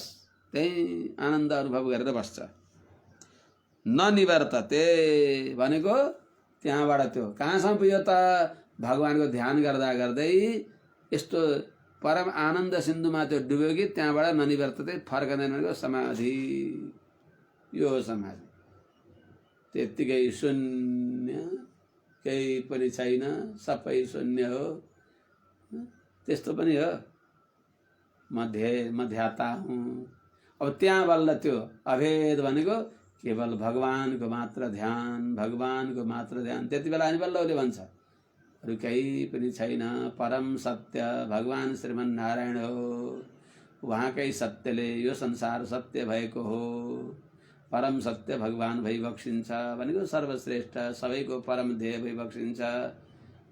त्यही आनन्द अनुभव गरेर बस्छ। न निवर्तते भनेको त्यहाँबाट त्यो कहाँसम्म पुग्यो त? भगवानको ध्यान गर्दा गर्दै यस्तो परम आनन्द सिन्धुमा त्यो डुब्यो कि त्यहाँबाट न निवर्तते फर्कँदैन भनेको समाधि। यो समाधि त्यत्तिकै शून्य, केही पनि छैन, सबै शून्य हो। त्यस्तो पनि हो। म ध्याता हुँ। अब त्यहाँ बल्ल त्यो अभेद भनेको केवल भगवानको मात्र ध्यान, भगवानको मात्र ध्यान। त्यति बेला अनि बल्ल उसले भन्छ अरू केही पनि छैन। परम सत्य भगवान श्रीमन नारायण हो। उहाँकै सत्यले यो संसार सत्य भएको हो। परम सत्य भगवान भई बक्सिन्छ भनेको सर्वश्रेष्ठ सबैको परम ध्येय भई बक्सिन्छ।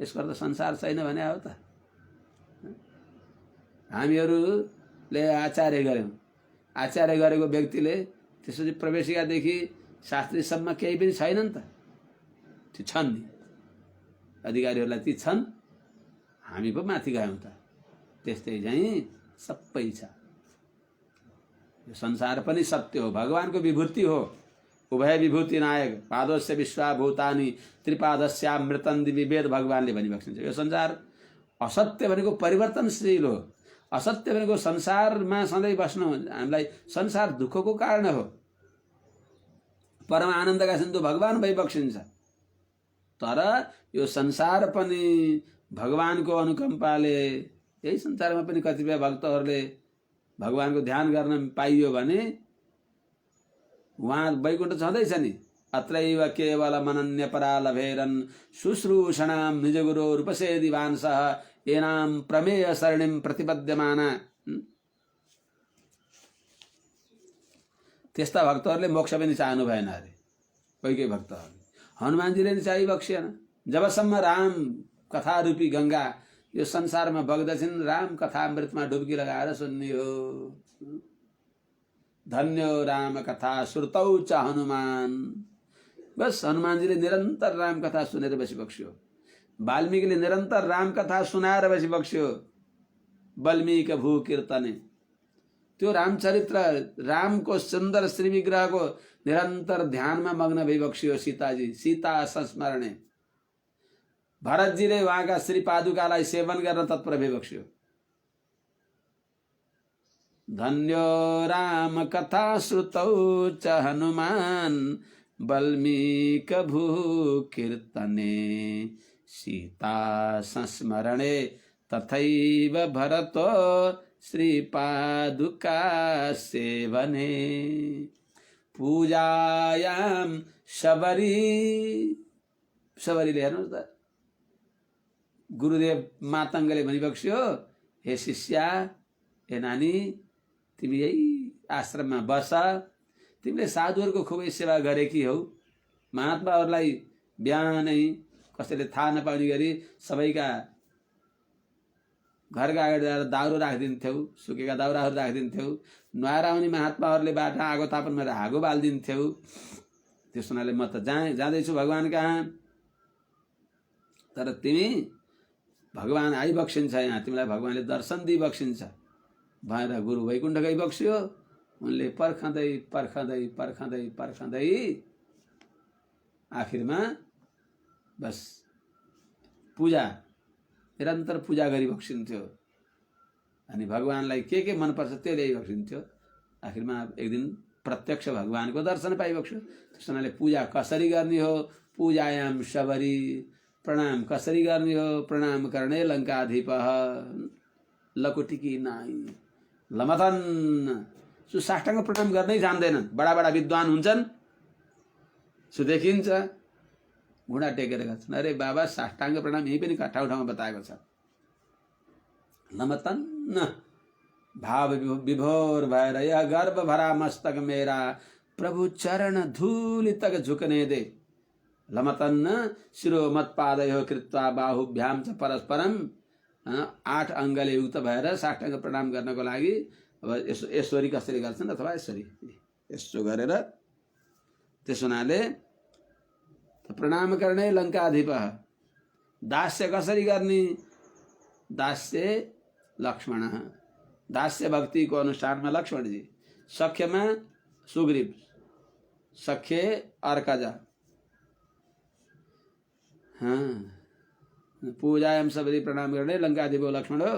यसको त संसार छैन भने हो त। हामीहरूले आचार्य गर्यौं। आचार्य गरेको व्यक्तिले त्यसपछि प्रवेशिकादेखि शास्त्रीसम्म केही पनि छैन नि त। ती छन् नि अधिकारीहरूलाई, ती छन्। हामी पो माथि गयौं त। त्यस्तै चाहिँ सबै छ। यो संसार पनि सत्य हो, भगवानको विभूति हो। उभय विभूति नायक पादस्य विश्वाभूतानि त्रिपादस्यामृतं दिवि वेद भगवानले भनिबक्सिन्छ। यो संसार असत्य भनेको परिवर्तनशील हो। असत्य भनेको संसारमा सधैँ बस्नु हामीलाई संसार दुःखको कारण हो। परम आनन्दका सिन्धु भगवान भई बक्सिन्छ। तर यो संसार पनि भगवानको अनुकम्पाले यही संसारमा पनि कतिपय भक्तहरूले भगवानको ध्यान गर्न पाइयो भने उहाँ वैकुण्ठ छँदैछ नि। अत्रैव केवल मनन्य परा लभेरन् शुश्रूषणां निजगुरो रूपसेदि वांसः एनाम प्रमेय सरणिम प्रतिपद्यमाना। त्यस्ता भक्तहरूले मोक्ष पनि चाहनु भएन अरे। कोही कोही भक्तहरूले हनुमानजीले नि चाहिबक्सेन। जबसम्म राम कथा रूपी गंगा यो संसारमा बग्दछिन्, राम कथा अमृतमा डुब्की लगाएर सुन्ने हो। धन्यो राम कथा श्रुतौ च हनुमान बस हनुमानजीले निरन्तर राम कथा सुनेर बसिबक्स्यो, वाल्मीकिले निरन्तर राम कथा सुनाएर बसिबक्स्यो। वाल्मीकि भू कीर्तने, त्यो रामचरित्र रामको सुन्दर श्री विग्रहको निरन्तर ध्यानमा मग्न भइबक्स्यो सीताजी। सीता संस्मरणे भरतजीले उहाँका श्री पादुकालाई सेवन गर्न तत्पर भइबक्स्यो। धन्यो राम कथा श्रुतौ च हनुमान वाल्मीकि भू कीर्तने सीता संस्मरणे तथैव भरतो श्री पादुका सेवने पूजायाम शबरी। शबरीले हेर्नुहोस् त, गुरुदेव मातङ्गले भनिबक्स्यो, हे शिष्या, हे नानी, तिमी यही आश्रममा बस, तिमीले साधुहरूको खुबै सेवा गरेकी हौ। महात्माहरूलाई बिहानै कसैले थाहा नपाउने गरी सबैका घरका अगाडि ल्याएर दाउरो राखिदिन्थ्यौ, सुकेका दाउराहरू राखिदिन्थ्यौ। नुहाएर आउने महात्माहरूले बाटा आगो तापनमा आगो बालिदिन्थ्यौ। त्यस हुनाले म त जाँदैछु भगवान कहाँ, तर तिमी भगवान आइबक्सिन्छ यहाँ, तिमीलाई भगवानले दर्शन दिइबक्सिन्छ भनेर गुरु वैकुण्ठ गइबक्स्यो। उनले पर्खँदै पर्खँदै पर्खँदै पर्खँदै आखिरमा बस पूजा, निरन्तर पूजा गरिबक्सिन्थ्यो। अनि भगवानलाई के मनपर्छ त्यो ल्याइबक्सिन्थ्यो। आखिरमा एक दिन प्रत्यक्ष भगवानको दर्शन पाइबक्स्यो। त्यस हुनाले पूजा कसरी गर्ने हो, पूजायाम शबरी, प्रणाम कसरी गर्ने हो, प्रणाम करणे लङ्काधिप लकुटिकी नाई लमतन। साष्टाङ्ग प्रणाम गर्नै जान्दैनन्, बडा बडा विद्वान हुन्छन्, सुदेखिन्छ घुँडा टेकेर गर्छन्। अरे बाबा, साष्टाङ्ग प्रणाम यही पनि ठाउँ ठाउँमा बताएको छ। लमतन्न भाव विभोर भएर यह गर्भ भरा मस्तक मेरा प्रभु चरण धूलि तक झुकने दे। लमतन्न शिरो मत पादयो कृत्वा बाहुभ्याम च परस्परम। 8 अङ्गले युक्त भएर साष्टाङ्ग प्रणाम गर्नको लागि अब यसरी कसरी गर्छन्, अथवा यसरी यसो गरेर। त्यस हुनाले प्रणाम गर्ने लङ्काधिप। दास्य कसरी गर्ने, दास्य लक्ष्मण। दास्य भक्तिको अनुसारमा लक्ष्मणजी, सख्यमा सुग्रीव, सख्य अर्कजा। पूजायाम सबरी प्रणाम गर्ने लङ्काधिपो लक्ष्मण हो।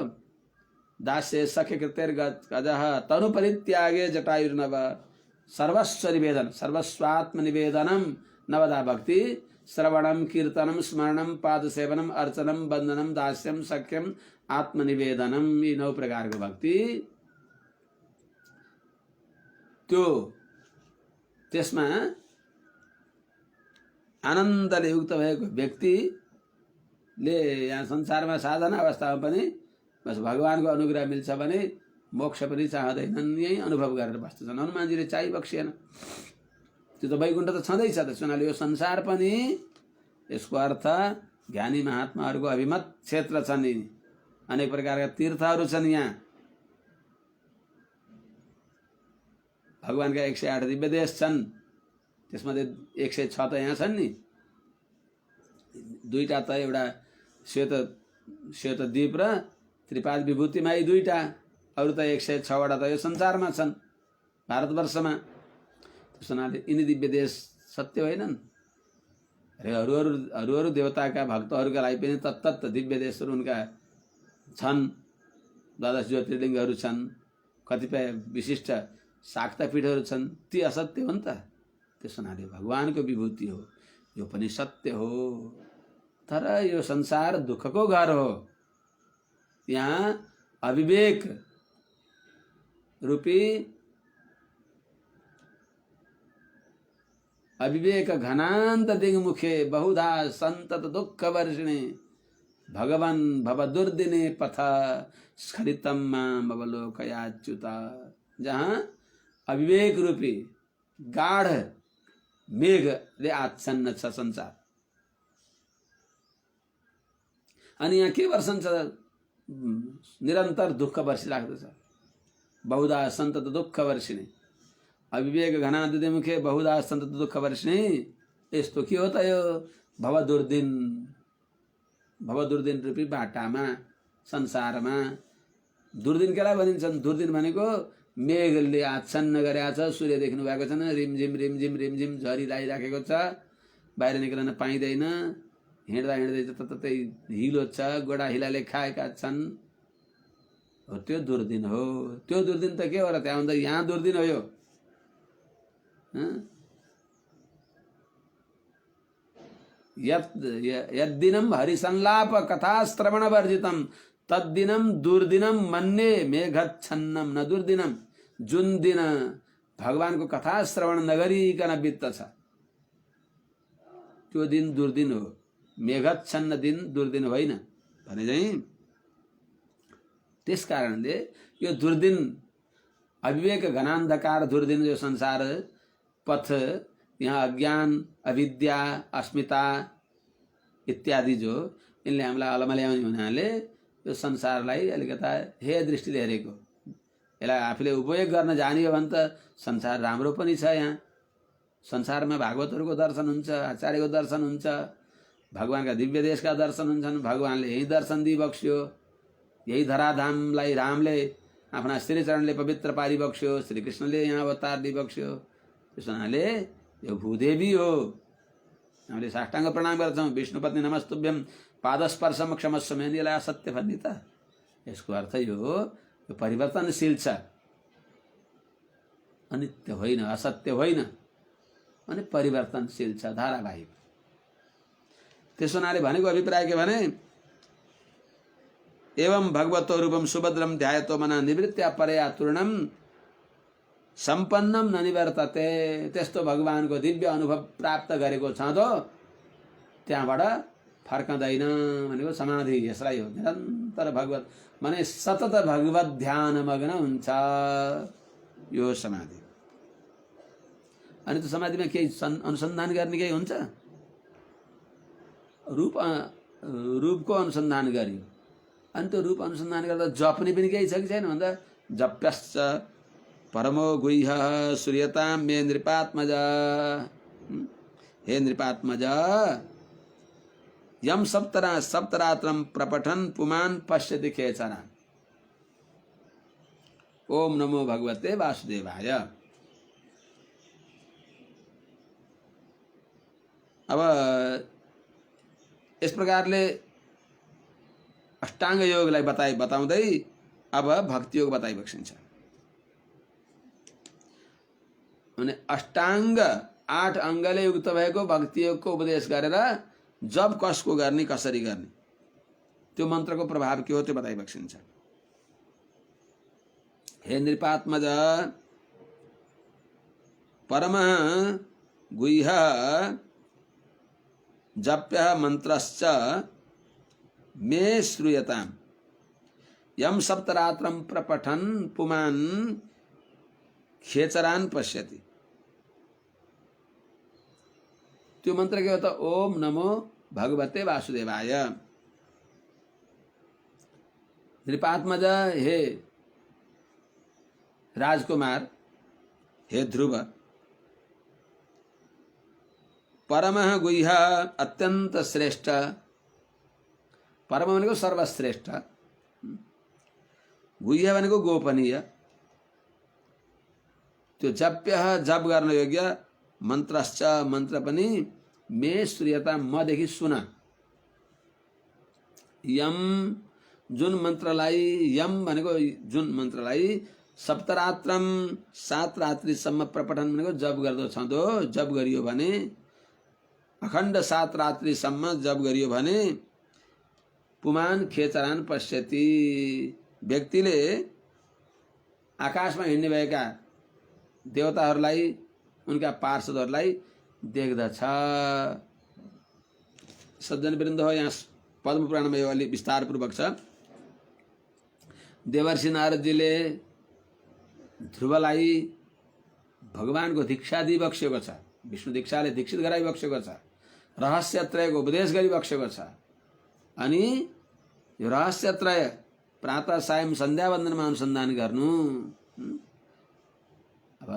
दास्य सख्य कृतेर्गजः तनु परित्यागे जटायुर्नव। सर्वस्व निवेदन, सर्वस्वात्म निवेदनम नवदा भक्ति, श्रवणम कीर्तनम स्मरणम पादसेवनम अर्चनम वन्दनम दास्यम सख्यम आत्मनिवेदनम। यी 9 प्रकारको भक्ति। त्यो त्यसमा आनन्दले युक्त भएको व्यक्तिले यहाँ संसारमा साधना अवस्थामा पनि बस भगवानको अनुग्रह मिल्छ भने मोक्ष पनि चाहँदैनन्, यही अनुभव गरेर बस्छन्। हनुमानजीले चाहिबक्सिएन, त्यो त वैकुण्ठ त छँदैछ। त सुनाले यो संसार पनि, यसको अर्थ ज्ञानी महात्माहरूको अभिमत क्षेत्र छन्। यी अनेक प्रकारका तीर्थहरू छन् यहाँ। भगवानका 108 दिव्य देश छन्, त्यसमध्ये 106 त यहाँ छन् नि। 2टा त एउटा श्वेत द्वीप र त्रिपाद विभूतिमा, यी 2टा, अरू त 106वटा त यो संसारमा छन्, भारतवर्षमा। त्यस हुनाले यिनी दिव्य देश सत्य होइनन्। अरे अरू देवताका भक्तहरूका लागि पनि तत्त दिव्य देशहरू उनका छन्। 12 ज्योतिर्लिङ्गहरू छन्, कतिपय विशिष्ट शाक्तपीठहरू छन्, ती असत्य हो नि त। त्यस हुनाले भगवानको विभूति हो, यो पनि सत्य हो। तर यो संसार दुःखको घर हो। यहाँ अविवेक रूपी अविवेक घनान्त दिङ्मुखे बहुधा सन्तत दुःख वर्षिणे भगवान भवदुर्दिने पथ स्खलितम माम अवलोकयाच्युता। जहाँ अविवेक रूपी गाढ मेघले आच्छन्न छ संसार, अनि यहाँ के वर्षन्छ, निरन्तर दुःख वर्षिराख्दछ। बहुधा सन्तत दुःख वर्षिणे, अविवेक घनादिमुखे बहुधा सन्तत दुःख वर्षिणे। यस्तो के हो त यो भवदुर्दिन भवदुर्दिन रूपी बाटामा संसारमा दुर्दिन केलाई भनिन्छन्? दुर्दिन भनेको मेघले आच्छन्न गरेको छ, सूर्य देख्नु भएको छैन, रिमझिम रिमझिम रिमझिम झरी लागिराखेको छ, बाहिर निक्लन पाइँदैन, हिँड्दा हिँड्दै जताततै हिलो छ, गोडा हिलाले खाएका छन्, हो त्यो दुर्दिन हो। त्यो दुर्दिन त के हो र? त्यहाँ भन्दा यहाँ दुर्दिन हो यो। यद्दिनम हरिसंलाप कथा श्रवण वर्जितम तद्दिनम दुर्दिनम मन्ये मेघच्छन्नम न दुर्दिनम। जुन दिन भगवानको कथा श्रवण नगरिकन बित्दछ त्यो दिन दुर्दिन हो। मेघच्छन्न दिन दुर्दिन होइन भने चाहिँ त्यस कारणले यो दुर्दिन अविवेक घनान्धकार दुर्दिन जो संसार पथ यहाँ अज्ञान अविद्या अस्मिता इत्यादि जो इनले हामीलाई अलमल्याउने हुनाले यो संसारलाई अलिकता हे दृष्टिले हेरेको। यसलाई आफूले उपयोग गर्न जानियो भने त संसार राम्रो पनि छ। यहाँ संसारमा भागवतहरूको दर्शन हुन्छ, आचार्यको दर्शन हुन्छ, भगवानका दिव्य देशका दर्शन हुन्छन्। भगवानले यही दर्शन दिइबक्स्यो, यही धराधामलाई रामले आफ्ना श्रीचरणले पवित्र पारिबक्स्यो, श्रीकृष्णले यहाँ अवतार दिइबक्स्यो। त्यस हुनाले यो भूदेवी हो। हामीले साष्टाङ्ग प्रणाम गर्छौँ, विष्णुपत्नी नमस्तुभ्यम पादस्पर्शम क्षमस्व। यसलाई असत्य भन्ने त यसको अर्थ यो हो, यो परिवर्तनशील छ, अनित्य होइन, असत्य होइन, अनि परिवर्तनशील छ, धारावाहिक। त्यस हुनाले भनेको अभिप्राय के भने एवं भगवतो रूपम सुभद्रम ध्यायतो मना निवृत्त्या परया तूर्णम सम्पन्नम न निवर्तते। त्यस्तो भगवानको दिव्य अनुभव प्राप्त गरेको छ त त्यहाँबाट फर्कँदैन भनेको समाधि यसलाई हो। निरन्तर भगवत माने सतत भगवत ध्यान मग्न हुन्छ यो समाधि। अनि त्यो समाधिमा केही अनुसन्धान गर्ने केही हुन्छ? रूपको अनुसन्धान गर्यो, अनि त्यो रूप अनुसन्धान गर्दा जप्ने पनि केही छ कि छैन भन्दा जप्यश्च परमो गुह्य सूर्यतां मे नृपात्मज। हे नृपात्मज यम सप्तरात्रं प्रपठन् पुमान् पश्यति खेचरान्। ओम नमो भगवते वासुदेवाय। अब इस प्रकारले अष्टांग योगलाई बताउँदै अब भक्ति योग बताइबक्सिन्छ। अनि अष्टांग 8 अङ्गले युक्त भएको भक्ति योगको उपदेश गरेर जब कसको गर्ने, कसरी गर्ने, त्यो मन्त्रको प्रभाव के हो त्यो बताइबक्सिन्छ। हे नृपात्मज परम गुह्य जप्य मंत्रश्च मे श्रूयताम् यम सप्तरात्रं प्रपठन् पुमान् खेचरान् पश्यति। त्यो मंत्र के होता? ओम नमो भगवते वासुदेवाय। नृपात्मज हे राजकुमार, हे ध्रुव, परमः गुह्य अत्यंत श्रेष्ठ, परम भनेको सर्वश्रेष्ठ, गुह्य भनेको गोपनीय, त्यो जप्य जप गर्न योग्य, मन्त्रश्च मन्त्र पनि मे श्रूयता मदेखि सुन। यम जुन मन्त्रलाई, यम भनेको जुन मन्त्रलाई सप्तरात्रम 7 रात्रिसम्म प्रपठन भनेको जप गर्दो छँदो, जप गरियो भने अखण्ड 7 रात्रिसम्म जप गरियो भने पुमान खेचरान पश्यति, व्यक्तिले आकाशमा हिँड्ने भएका देवताहरूलाई, उनका पार्षदहरूलाई देख्दछ। सज्जन वृन्द हो, यहाँ पद्म पुराणमा यो अलि विस्तार पूर्वक छ। देवर्षि नारदजीले ध्रुवलाई भगवानको दीक्षा दिइबक्सेको छ, विष्णु दीक्षाले दीक्षित गराइबक्सेको छ, रहस्यत्रयको उपदेश गरिबक्सेको छ। अनि यो रहस्यत्रय प्रातः सायं सन्ध्या वन्दनमा अनुसन्धान गर्नु। अब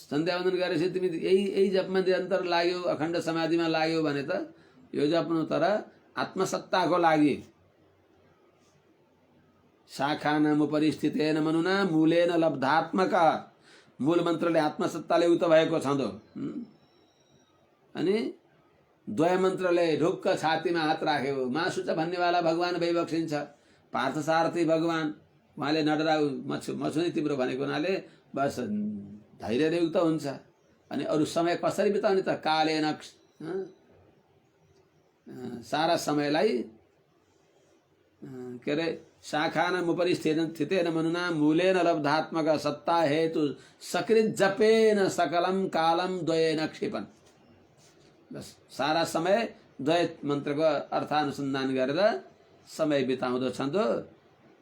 सन्ध्यावन्दन गरेपछि तिमी यही जपमा निरन्तर लाग्यो, अखण्ड समाधिमा लाग्यो भने त यो जप्नु, तर आत्मसत्ताको लागि शाखानामुपरि स्थितेन मनुना मूलेन लब्धात्मक, मूल मन्त्रले आत्मसत्ताले उत भएको छँदो। अनि द्वय मन्त्रले ढुक्क छातीमा हात राख्यो, मासुच भन्नेवाला भगवान भइबक्सिन्छ। पार्थसारथी भगवान, उहाँले नडराउ, मछु नै तिम्रो भनेको हुनाले बस धैर्यले युक्त हुन्छ। अनि अरू समय कसरी बिताउने त? कालेन, सारा समयलाई के अरे शाखानामुपरि स्थितेन मनुना मूलेन लब्धात्मक सत्ता हेतु सकृत जपेन सकलम कालम द्वयेन क्षिपन। बस सारा समय द्वय मन्त्रको अर्थानुसन्धान गरेर समय बिताउँदछन्।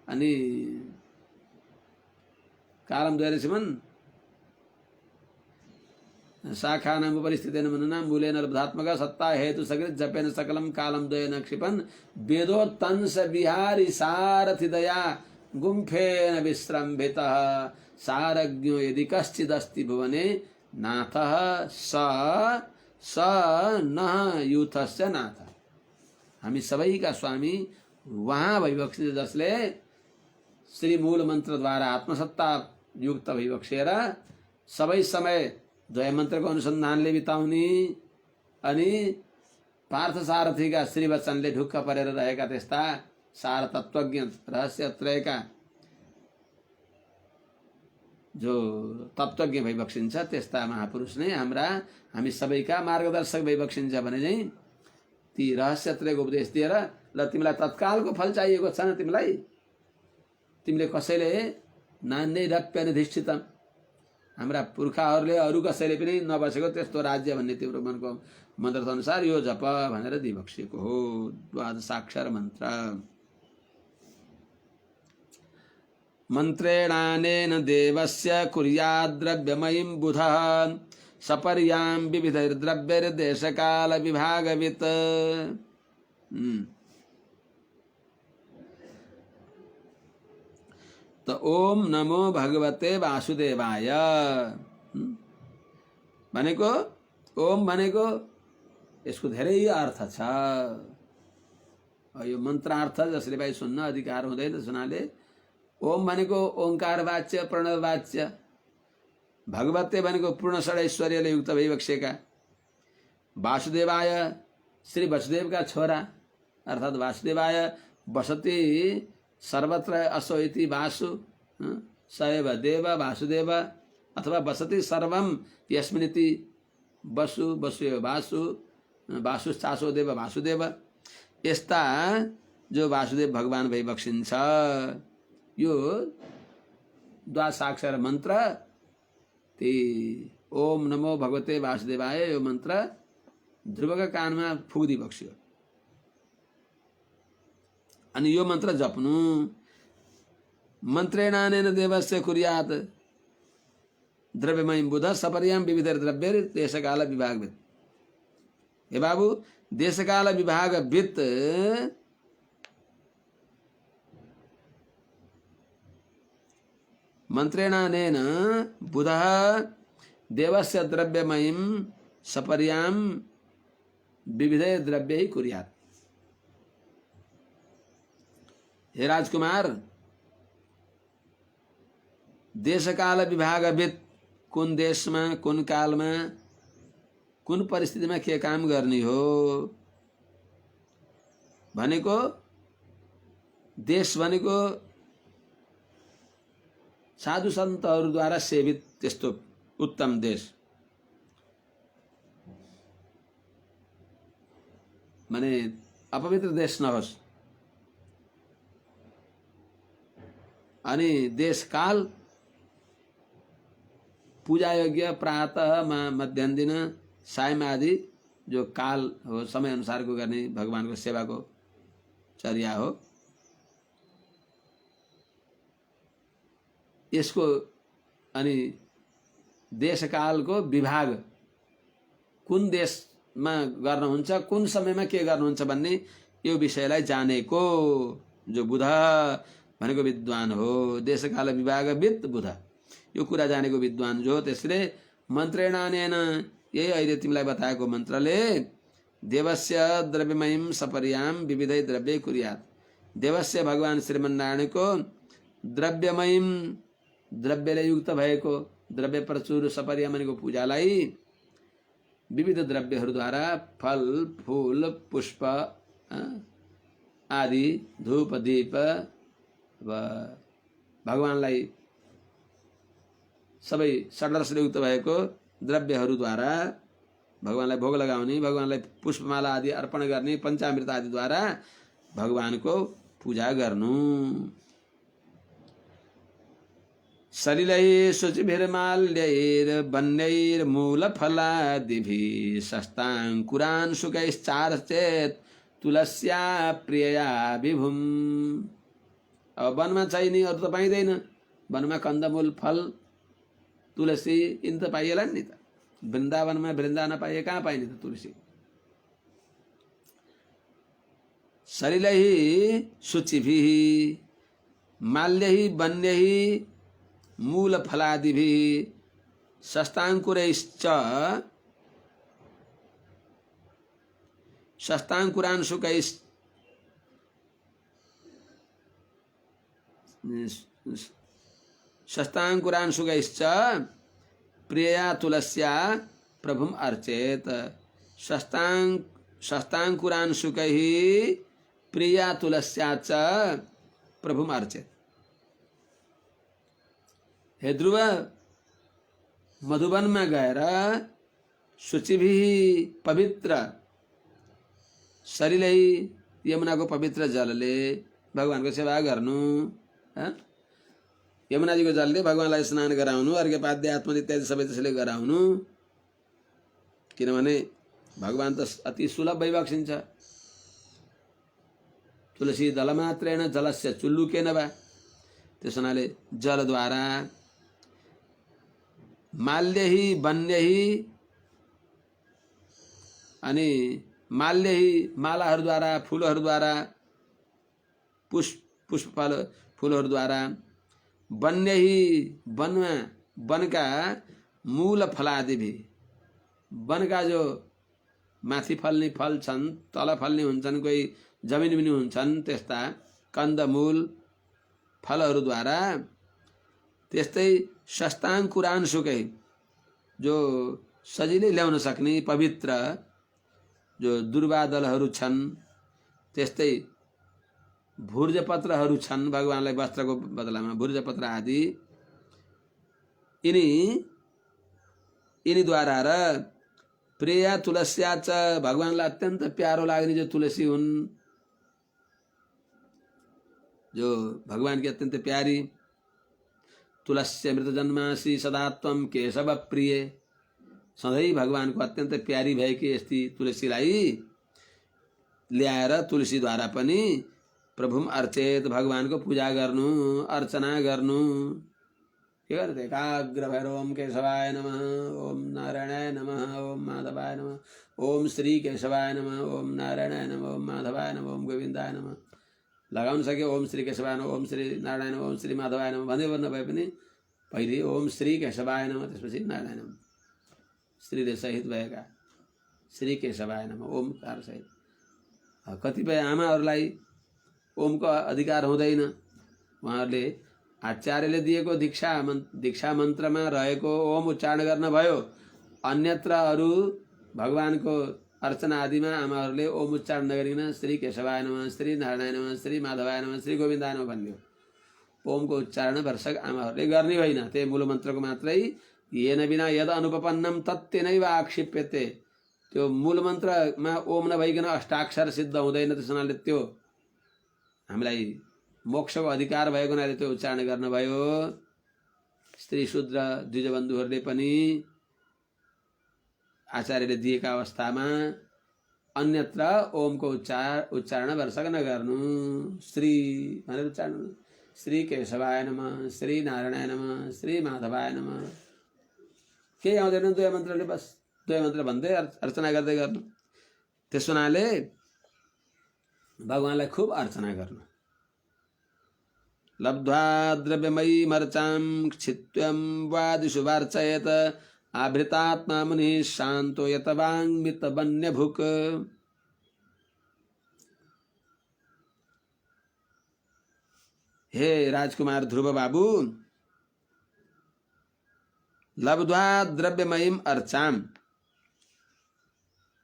अनि कालम द्वयेन क्षिपन, शाखानामुपरि स्थितेन मनुना मूलेन लब्धात्मक सत्ता हेतु सकृत जपेन सकलम कालम द्वयेन क्षिपन् वेदोत्तंस विहारी सारथिदया गुम्फेन विश्रम्भितः सारज्ञो यदि कश्चिदस्ति भुवने नाथः स न यूथस्य नाथ। हामी सबैका स्वामी वहाँ भइबक्सिन्छ जसले श्री मूल मन्त्रद्वारा आत्मसत्ता युक्त भइबक्सेर सबै समय द्वय मन्त्रको अनुसन्धानले बिताउने अनि पार्थसारथीका श्रीवचनले ढुक्क परेर रहेका त्यस्ता सार तत्त्वज्ञ रहस्य त्रयका जो तत्त्वज्ञ भइबक्सिन्छ त्यस्ता महापुरुष नै हामी सबैका मार्गदर्शक भइबक्सिन्छ भने चाहिँ ती रहस्य त्रयको उपदेश दिएर ल तिमीलाई तत्कालको फल चाहिएको छ न, तिमीले कसैले नान्यैरप्यनिधिष्ठितम्, हाम्रा पुर्खाहरूले अरू कसैले पनि नबसेको त्यस्तो राज्य भन्ने तिम्रो मनको मन्त्र अनुसार यो जप भनेर दिइबक्सिएको हो। द्वादशाक्षर मन्त्र। मन्त्रेणानेन देवस्य कुर्याद्द्रव्यमयीं बुधः सपर्यां विविधैर्द्रव्यैर्देशकाल विभागवित्। तो ओम नमो भगवते वासुदेवाय भनेको, ओम भनेको यसको धेरै अर्थ छ। यो मन्त्रार्थ जसले भाइ सुन्न अधिकार हुँदैन सुनाले, ओम भनेको ओंकार वाच्य, प्रणव वाच्य, भगवते भनेको पूर्ण षडैश्वर्यले युक्त भइबक्सेका, वासुदेवाय श्री वसुदेवका छोरा अर्थात वासुदेवाय वसति सर्वत्र असो इति वासु सएव देव वासुदेव अथवा वसति सर्वम यस्मिनिति वसु वसु वासु वासुश्चासो देव वासुदेव। यस्ता जो वासुदेव भगवान भइबक्सिन्छ यो द्वादशाक्षर मन्त्र ती ओम नमो भगवते वासुदेवाय यो मन्त्र ध्रुवका कानमा फुक्दी बक्स्यो। अनि यो मन्त्र जप्नु। मन्त्रेणानेन देवस्य कुर्यात् द्रव्यमयीं बुध सपर्यां विविधैर्द्रव्यैर् देशकाल विभागवित्। हे बाबू, देशकाल विभागवित् मन्त्रेणानेन बुधः देवस्य द्रव्यमयीं सपर्यां विविधैर्द्रव्यैः कुर्यात्। हे राजकुमार, देशकाल विभागवित् कुन देशमा कुन कालमा कुन परिस्थितिमा के काम गर्ने हो भनेको, देश भनेको साधु सन्तहरूद्वारा सेवित त्यस्तो उत्तम देश माने अपवित्र देश नहोस्। अनि देश काल पूजा योग्य प्रातः मध्याह्न दिन सायम आदि जो काल हो समय अनुसारको गर्ने भगवानको सेवाको चर्या हो। यसको अनि देशकालको विभाग कुन देशमा गर्नुहुन्छ कुन समयमा के गर्नुहुन्छ भन्ने यो विषयलाई जानेको जो बुध भनेको विद्वान हो। देशकाल विभागवित् बुध, यो कुरा जानेको विद्वान जो, त्यसले मन्त्रेण अनेन यही अहिले तिमीलाई बताएको मन्त्रले देवस्य द्रव्यमयीं सपर्यां विविधै द्रव्य कुर्यात्। देवस्य भगवान श्रीमन्नारायणको द्रव्यमयीं द्रव्यले युक्त भएको द्रव्य प्रचुर सपर्या मणिको पूजालाई विविध द्रव्यहरूद्वारा फल फूल पुष्प आदि धूप दीप भगवानलाई सबै षड्रसले युक्त भएको द्रव्यहरूद्वारा भगवानलाई भोग लगाउने, भगवानलाई पुष्पमाला आदि अर्पण गर्ने, पञ्चामृत आदिद्वारा भगवानको पूजा गर्नु। सलिलै शुचिभिर्माल्यैर्वन्यैर्मूलफलादिभिः शस्ताङ्कुरांशुकैश्चार्चेत् तुलस्या प्रियया विभुम्। अब वनमा चाहिने अरू त पाइँदैन, वनमा कन्दमूल फल तुलसी यिन त पाइएला नि त। वृन्दावनमा वृन्दा नपाइए कहाँ पाइने त तुलसी। सलिलैः शुचिभिः माल्यैः वन्यैः मूलफलादिभिः शस्ताङ्कुरांशुकैश्च प्रियया तुलस्या प्रभुम अर्चेत। शस्ताङ्कुरांशुकैः प्रिया तुलस्या च प्रभुम अर्चेत। हे ध्रुव, मधुवनमा गएर शुचिभिः पवित्र सलिलै यमुनाको पवित्र जलले भगवानको सेवा गर्नु। यमुनाजीको जलले भगवानलाई स्नान गराउनु, अर्घ्यपाद्य आत्मन इत्यादि सबै त्यसले गराउनु। किनभने भगवान त अति सुलभ भइबक्सिन्छ। तुलसी दलमात्रेण जलस्य चुल्लुकेन वा। त्यस हुनाले जलद्वारा माल्यैः वन्यैः अनि माल्यैः मालाहरूद्वारा फूलहरूद्वारा पुष्प फूलहरूद्वारा वन्यैः वनमा वनका मूल फलादिभिः वनका जो माथि फल्ने फल छन्, तल फल्ने हुन्छन्, कोही जमिन पनि हुन्छन्, त्यस्ता कन्दमूल फलहरूद्वारा, त्यस्तै शस्ताङ्कुरांशुकै जो सजिलै ल्याउन सक्ने पवित्र जो दुर्वादलहरू छन्, त्यस्तै भुर्जपत्रहरू छन्, भगवानलाई वस्त्रको बदलामा भुर्जपत्र आदि, यिनीद्वारा र प्रिया तुलस्या च भगवानलाई अत्यन्त प्यारो लाग्ने जो तुलसी हुन्, जो भगवान की अत्यंत प्यारी। तुलस्य मृत जन्मासी सदा त्वं केशव प्रिय। सधैँ भगवान को अत्यंत प्यारी भएकी यस्ती तुलसीलाई ल्याएर तुलसीद्वारा पनि प्रभुम अर्चेत, भगवान को पूजा गर्नु, अर्चना गर्नु। के गर्नु? एकाग्र भएर ओम केशवाय नमः, ओम नारायणाय नमः, ओम माधवाय नमः, ओम श्री केशवाय नमः, ओम नारायणाय नमः, ओम माधवाय नमः, ओम गोविन्दाय नमः लगाउन सक्यो। ओम श्री केशवाय नमः, ओम श्री नारायण नमः, ओम श्री माधवाय नमः भन्दै भन्नु भए पनि पहिले ओम श्री केशवाय नमः, त्यसपछि नारायण नमः, श्रीले सहित भएका श्री केशवाय नमः ओमकार सहित। कतिपय आमाहरूलाई ओमको अधिकार हुँदैन, उहाँहरूले आचार्यले दिएको दीक्षा मन्त्रमा रहेको ओम उच्चारण गर्न भयो, अन्यत्र अरू भगवानको अर्चना आदिमा आमाहरूले ओम उच्चारण नगरिकन श्री केशवाय नमः, श्री नारायण नमः, श्री माधवाय नमः, श्री गोविन्दाय नमः भन्यो। ओमको उच्चारण भरसक आमाहरूले गर्ने होइन, त्यही मूल मन्त्रको मात्रै। येन बिना यद अनुपपन्नम तत्तेनैव आक्षिप्यते। त्यो मूल मन्त्रमा ओम नभइकन अष्टाक्षर सिद्ध हुँदैन, त्यस हुनाले त्यो हामीलाई मोक्षको अधिकार भएको हुनाले त्यो उच्चारण गर्नुभयो। स्त्री शूद्र द्विजबन्धुहरूले पनि आचार्यले दिएका अवस्थामा अन्यत्र ओमको उच्चारण भरसक नगर्नु। श्री भनेर उच्चारण, श्री केशवाय नमः, श्री नारायणाय नमः, श्री माधवाय नमः। केही आउँदैन, दुई मन्त्रले बस दुई मन्त्र भन्दै अर्चना गर्दै गर्नु। त्यस हुनाले भगवानलाई खूब अर्चना गर्नु। लब्ध्वा द्रव्यमयी मर्चां क्षित्यं वादिषु वार्चयेत आवृतात्मा मुनि शांतो यतवांगमित बन्य भुक। हे राजकुमार ध्रुव बाबू, लब्ध्वा द्रव्यमयीम अर्चाम,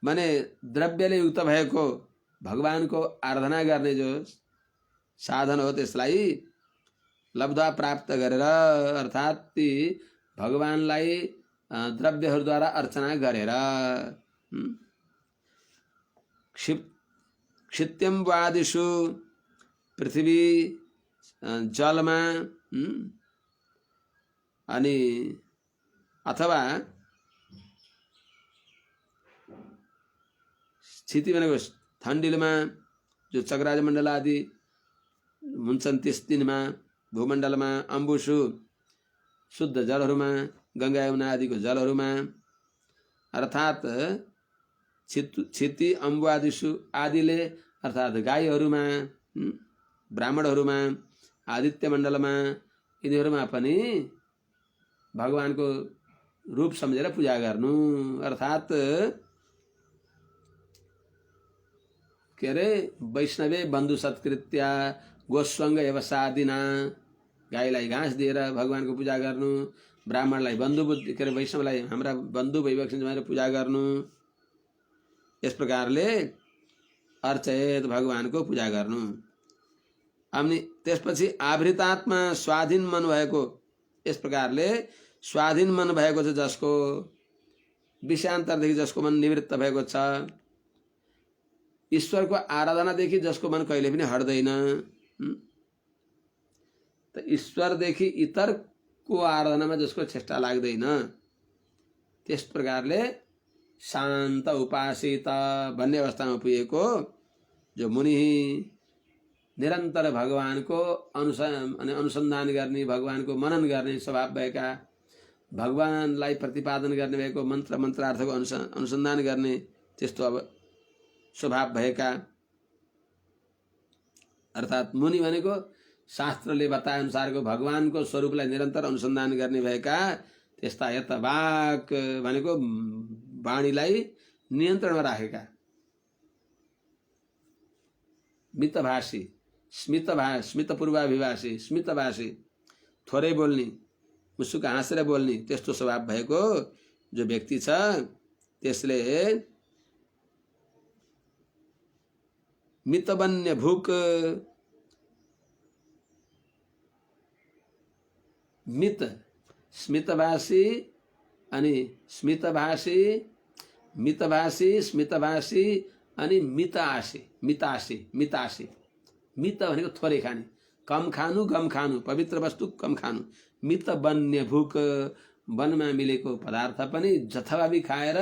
माने द्रव्यले युक्त भएको भगवानको आराधना गर्ने जो साधन हो त्यसलाई लब्ध्वा प्राप्त गरेर, अर्थात् ती भगवानलाई द्रव्यहरूद्वारा अर्चना गरेर, क्षित्यम वादिषु पृथ्वी जलमा अनि अथवा स्थिति भनेको थन्डिलमा जो चक्राज मण्डल आदि हुन्छन् त्यस दिनमा भूमण्डलमा, अम्बुसु शुद्ध जलहरूमा, गङ्गा यमुना आदिको जलहरूमा, अर्थात् क्षिति अम्बु आदिसु आदिले अर्थात् गाईहरूमा, ब्राह्मणहरूमा, आदित्य मण्डलमा, यिनीहरूमा पनि भगवानको रूप सम्झेर पूजा गर्नु, अर्थात् के अरे वैष्णवे बन्धु सत्कृत्या गोस्वङ्ग एवसादिना, गाईलाई घाँस दिएर भगवानको पूजा गर्नु, ब्राह्मणलाई बन्धु बुद्धि के अरे वैष्णवलाई हाम्रा बन्धु भइबक्सिन्छ भनेर पूजा गर्नु, यस प्रकारले अर्चयत भगवानको पूजा गर्नु। अनि त्यसपछि आवृतात्मा स्वाधीन मन भएको, यस प्रकारले स्वाधीन मन भएको छ जसको, विषयान्तरदेखि जसको मन निवृत्त भएको छ, ईश्वरको आराधनादेखि जसको मन कहिले पनि हट्दैन, त ईश्वरदेखि इतरको आराधनामा जसको चेष्टा लाग्दैन, त्यस प्रकारले शान्त उपासित भन्ने अवस्थामा पुगेको जो मुनि निरन्तर भगवानको अनुसन्धान गर्ने, भगवानको मनन गर्ने स्वभाव भएका, भगवानलाई प्रतिपादन गर्ने भएको मन्त्र मन्त्रार्थको अनुसन्धान गर्ने त्यस्तो अब स्वभाव भएका, अर्थात् मुनि भनेको शास्त्रले बताए अनुसारको भगवानको स्वरूपलाई निरन्तर अनुसन्धान गर्ने भएका त्यस्ता यतवाक भनेको वाणीलाई नियन्त्रणमा राखेका, मितभाषी, स्मित पूर्वाभिभाषी, स्मितभाषी, थोरै बोल्ने, मुसुक हाँसेर बोल्ने त्यस्तो स्वभाव भएको जो व्यक्ति छ, त्यसले मितबन्य भुक, मित स्मितभाषी अनि स्मितभाषी, मितभाषी, स्मितभाषी अनि मितासी, मितासी, मितासी, मित भनेको थोरै खाने, कम खानु, गम खानु, पवित्र वस्तु कम खानु, मित बन्य भुक, वनमा मिलेको पदार्थ पनि जथाभावी खाएर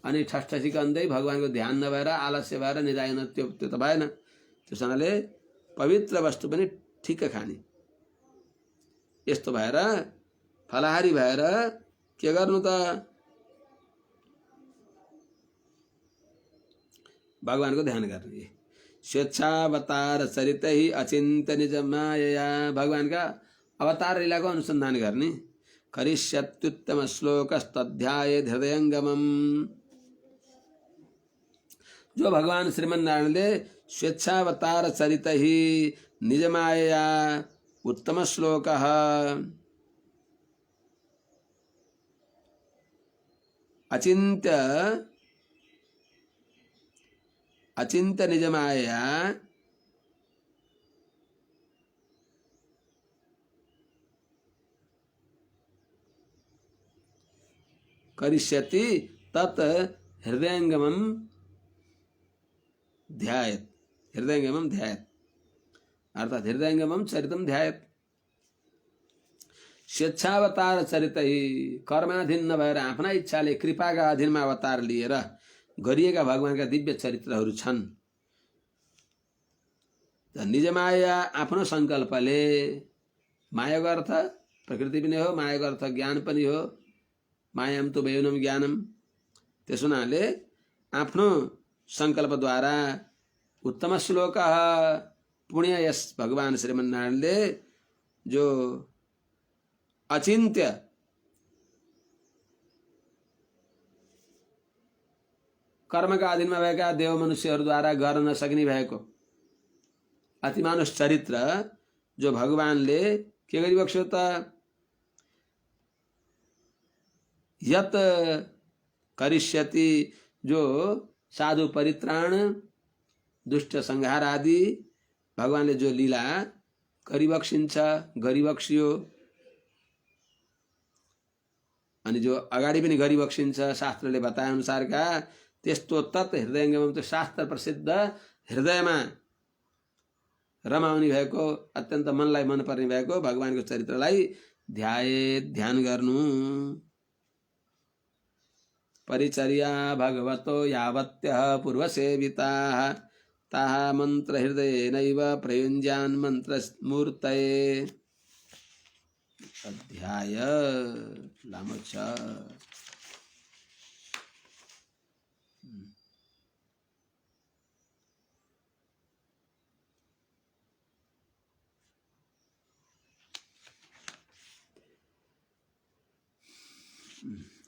अनि ठसठसी अन्दै भगवानको ध्यान नभएर आलस्य भएर निदायन, त्यो त भएन। त्यसैले पवित्र वस्तु पनि ठिक्क खाने, यस्तो भएर फलाहारी भएर के गर्नु त, भगवानको ध्यान गर्ने। स्वेच्छावतार चरित ही अचिन्त निज माया, भगवानका अवतार लीलाको अनुसन्धान गर्ने। करिष्यत्युत्तम श्लोकस्तध्यायेत् हृदयंगमम्, जो भगवान श्रीमन्नारायणले स्वेच्छावतार चरित ही निज माया उत्तम श्लोक अचिन्त्य अचिन्त्य निज माया करिष्यति तत् हृदयंगमं ध्यायेत्, हृदयंगमं ध्यायेत् अर्थात हृदयंगमं चरितम ध्यायेत्। स्वेच्छावतार चरित ही कर्माधीन नभएर आफ्ना इच्छाले कृपाका अधीनमा अवतार लिएर गरिएका भगवानका दिव्य चरित्रहरू छन्। निज माया आफ्नो संकल्पले, मायाको अर्थ प्रकृति पनि हो, मायाको अर्थ ज्ञान पनि हो, मायाम तो वयोनम ज्ञानम, त्यस हुनाले आफ्नो संकल्पद्वारा उत्तम श्लोक पुण्य यस भगवान श्रीमन्नारायणले जो अचिन्त्य कर्मका अधीनमा भएका देव मनुष्यहरूद्वारा गर्न नसक्ने भएको अतिमानुष चरित्र जो भगवानले के गरिबक्स्यो त यत करिष्यति जो साधु परित्राण दुष्ट संहार आदि भगवानले जो लीला गरिबक्सिन्छ गरिबक्सियो अनि जो अगाडि पनि गरिबक्सिन्छ शास्त्रले बताए अनुसारका त्यस्तो तत् हृदयङ्गम त्यो शास्त्र प्रसिद्ध हृदयमा रमाउने भएको अत्यन्त मनलाई मनपर्ने भएको भगवानको चरित्रलाई ध्यान गर्नु। परिचर्या भगवतो यावत्यः पूर्वसेविताः ताः मंत्र हृदयेनैव प्रयुञ्जान् मंत्रमूर्तये। अध्याय लामो छ।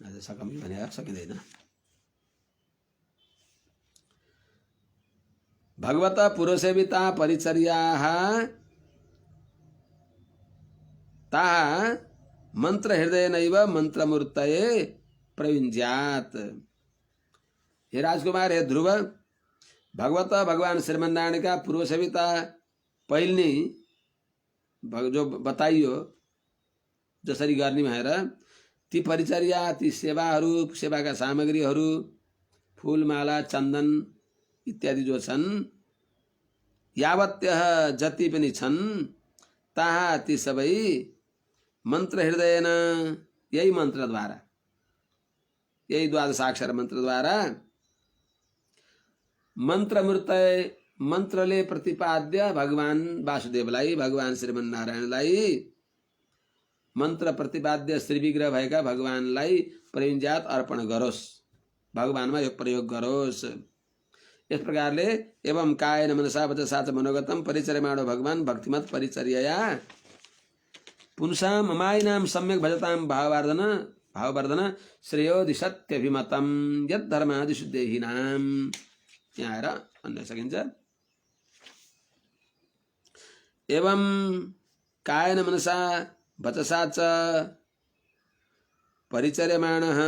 आज सकमी भने सकिँदैन। भगवत पुरसेविता परिचर्याः ताः मंत्र हृदयेनैव मंत्रमूर्तये प्रयुञ्जात्। हे राजकुमार, हे ध्रुव, भगवत भगवान श्रीमन्नारायण का पूर्वसेविता पहिल्नी जो बताइयो जसरी गर्ने भएर ती परिचर्या ती सेवाहरू सेवाका सामग्रीहरू फूलमाला चन्दन इत्यादि जो छन् यावत्यः जति पनि छन् ताहा ती सबै मंत्र हृदयन यही मन्त्रद्वारा यही द्वादशाक्षर मन्त्रद्वारा मन्त्रमूर्तय मन्त्रले प्रतिपाद्य भगवान वासुदेवलाई भगवान श्रीमन्नारायणलाई मंत्र प्रतिपाद्य श्री विग्रह भएका भगवानलाई प्रयुञ्जात अर्पण गरोस्, भगवानमा यो प्रयोग गरोस्। इस प्रकारले एवं कायेन मनसा वचसा च मनोगतम परिचर्यमाणो भगवान भक्तिमत परिचर्यया पुंसां ममायिनां सम्यक भजतां भाववर्धन श्रेयो दिशत्यभिमतम यद धर्मादिषु देहिनां। यहाँ आएर भन्न सकिन्छ एवं कायेन मनसा वचसा च परिचर्यमाणः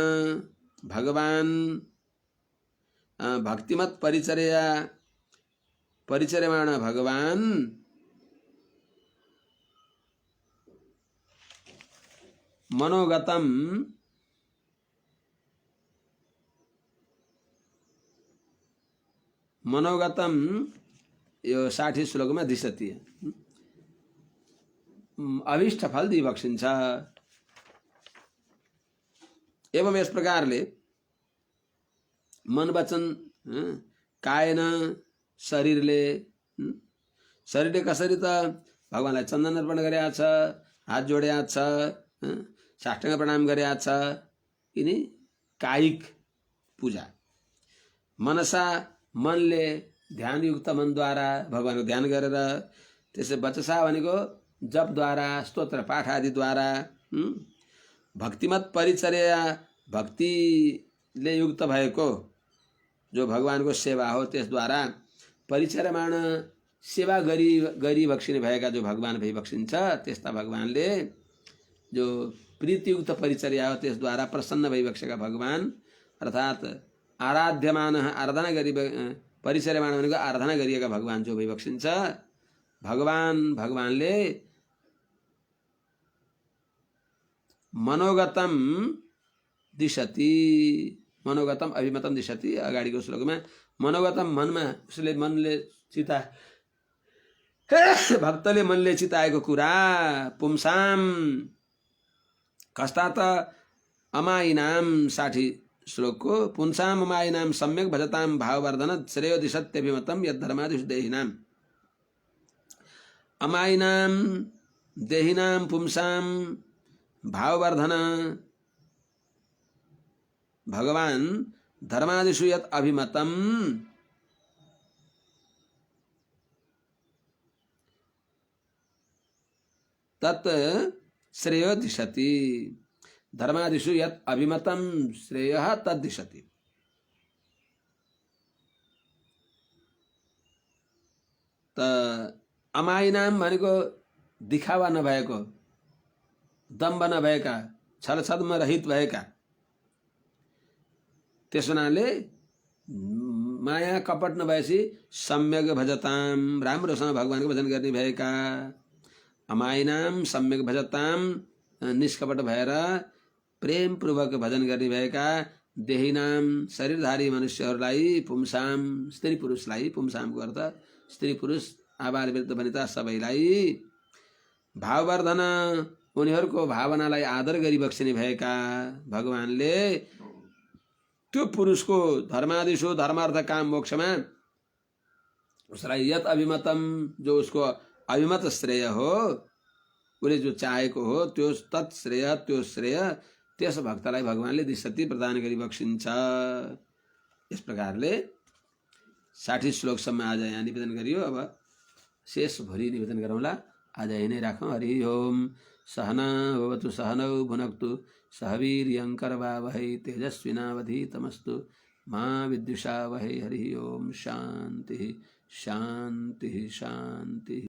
भगवान भक्तिमत परिचर्यमाण भगवान मनोगतम यो 60 श्लोकमा दिशति अभिष्ट फल दिबक्सिन्छ। एवं यस प्रकारले मन वचन कायन शरीरले कसरी त भगवानलाई चन्दन अर्पण गरेको छ, हात जोडेको छ, साष्टाङ्ग प्रणाम गरेको छ, यिनी कायिक पूजा। मनसा मनले ध्यानयुक्त मनद्वारा भगवानको ध्यान गरेर, त्यसै वचसा भनेको जपद्वारा स्तोत्र पाठ आदिद्वारा, भक्तिमत परिचर्या भक्तिले युक्त भएको जो भगवानको सेवा हो त्यसद्वारा परिचर्यमाण सेवा गरी बक्सिने भएका जो भगवान भइबक्सिन्छ त्यस्ता भगवानले जो प्रीतियुक्त परिचर्या हो त्यसद्वारा प्रसन्न भइबक्सेका भगवान अर्थात् आराध्यमान आराधना गरी परिचर्यमाण भनेको आराधना गरिएका भगवान जो भइबक्सिन्छ भगवानले मनोगतम दिशति मनोगतम अभिमतम दिशति। अगाडिको श्लोकमा मनोगतम मनमा उसले मनले चिता भक्तले मनले चिताएको कुरा पुंसाम कस्ता त अमायिनाम 60 श्लोकको पुंसाम अमायिनाम सम्यक भजताम भाववर्धन श्रेयो दिशत्यभिमतम यद्धर्मादिषु देहिनाम। अमायिनाम देहिनाम पुंसाम भाववर्धन भगवान धर्मादिषु यत् अभिमतम तत् श्रेयो दिशति। धर्मादिषु यत् अभिमतम श्रेयः तद् दिशति। त अमाइनाम भनेको दिखावा नभएको, दम्ब नभएका, छलछद्म रहित भएका, त्यस हुनाले माया कपट नभएपछि सम्यक भजताम, राम्रोसँग भगवानको भजन गर्ने भएका। अमाइनाम सम्यक भजताम, निष्कपट भएर प्रेमपूर्वक भजन गर्ने भएका। देहिनाम शरीरधारी मनुष्यहरूलाई, पुंसाम स्त्री पुरुषलाई, पुंसामको अर्थ स्त्री पुरुष आबाल वृद्ध वनिता सबैलाई, भाववर्धन उनीहरूको भावनालाई आदर गरी बक्सिने भएका भगवानले त्यो पुरुषको धर्मादिशो धर्म अर्थ काम मोक्षमा उसलाई यत अभिमतम, जो उसको अभिमत श्रेय हो, उसले जो चाहेको हो त्यो तत्श्रेय, त्यो श्रेय त्यस भक्तलाई भगवानले दिशक्ति प्रदान गरी बक्सिन्छ। यस प्रकारले 60 श्लोकसम्म आज यहाँ निवेदन गरियो। अब शेष भोलि निवेदन गरौँला। आज यही नै राखौँ। हरि ओम। सहना भवतु सहनौ भुनक्तु सह वीर्यङ्करवावहै तेजस्विनावधीतमस्तु मा विद्विषावहै। हरि ओम। शान्तिः शान्तिः शान्तिः।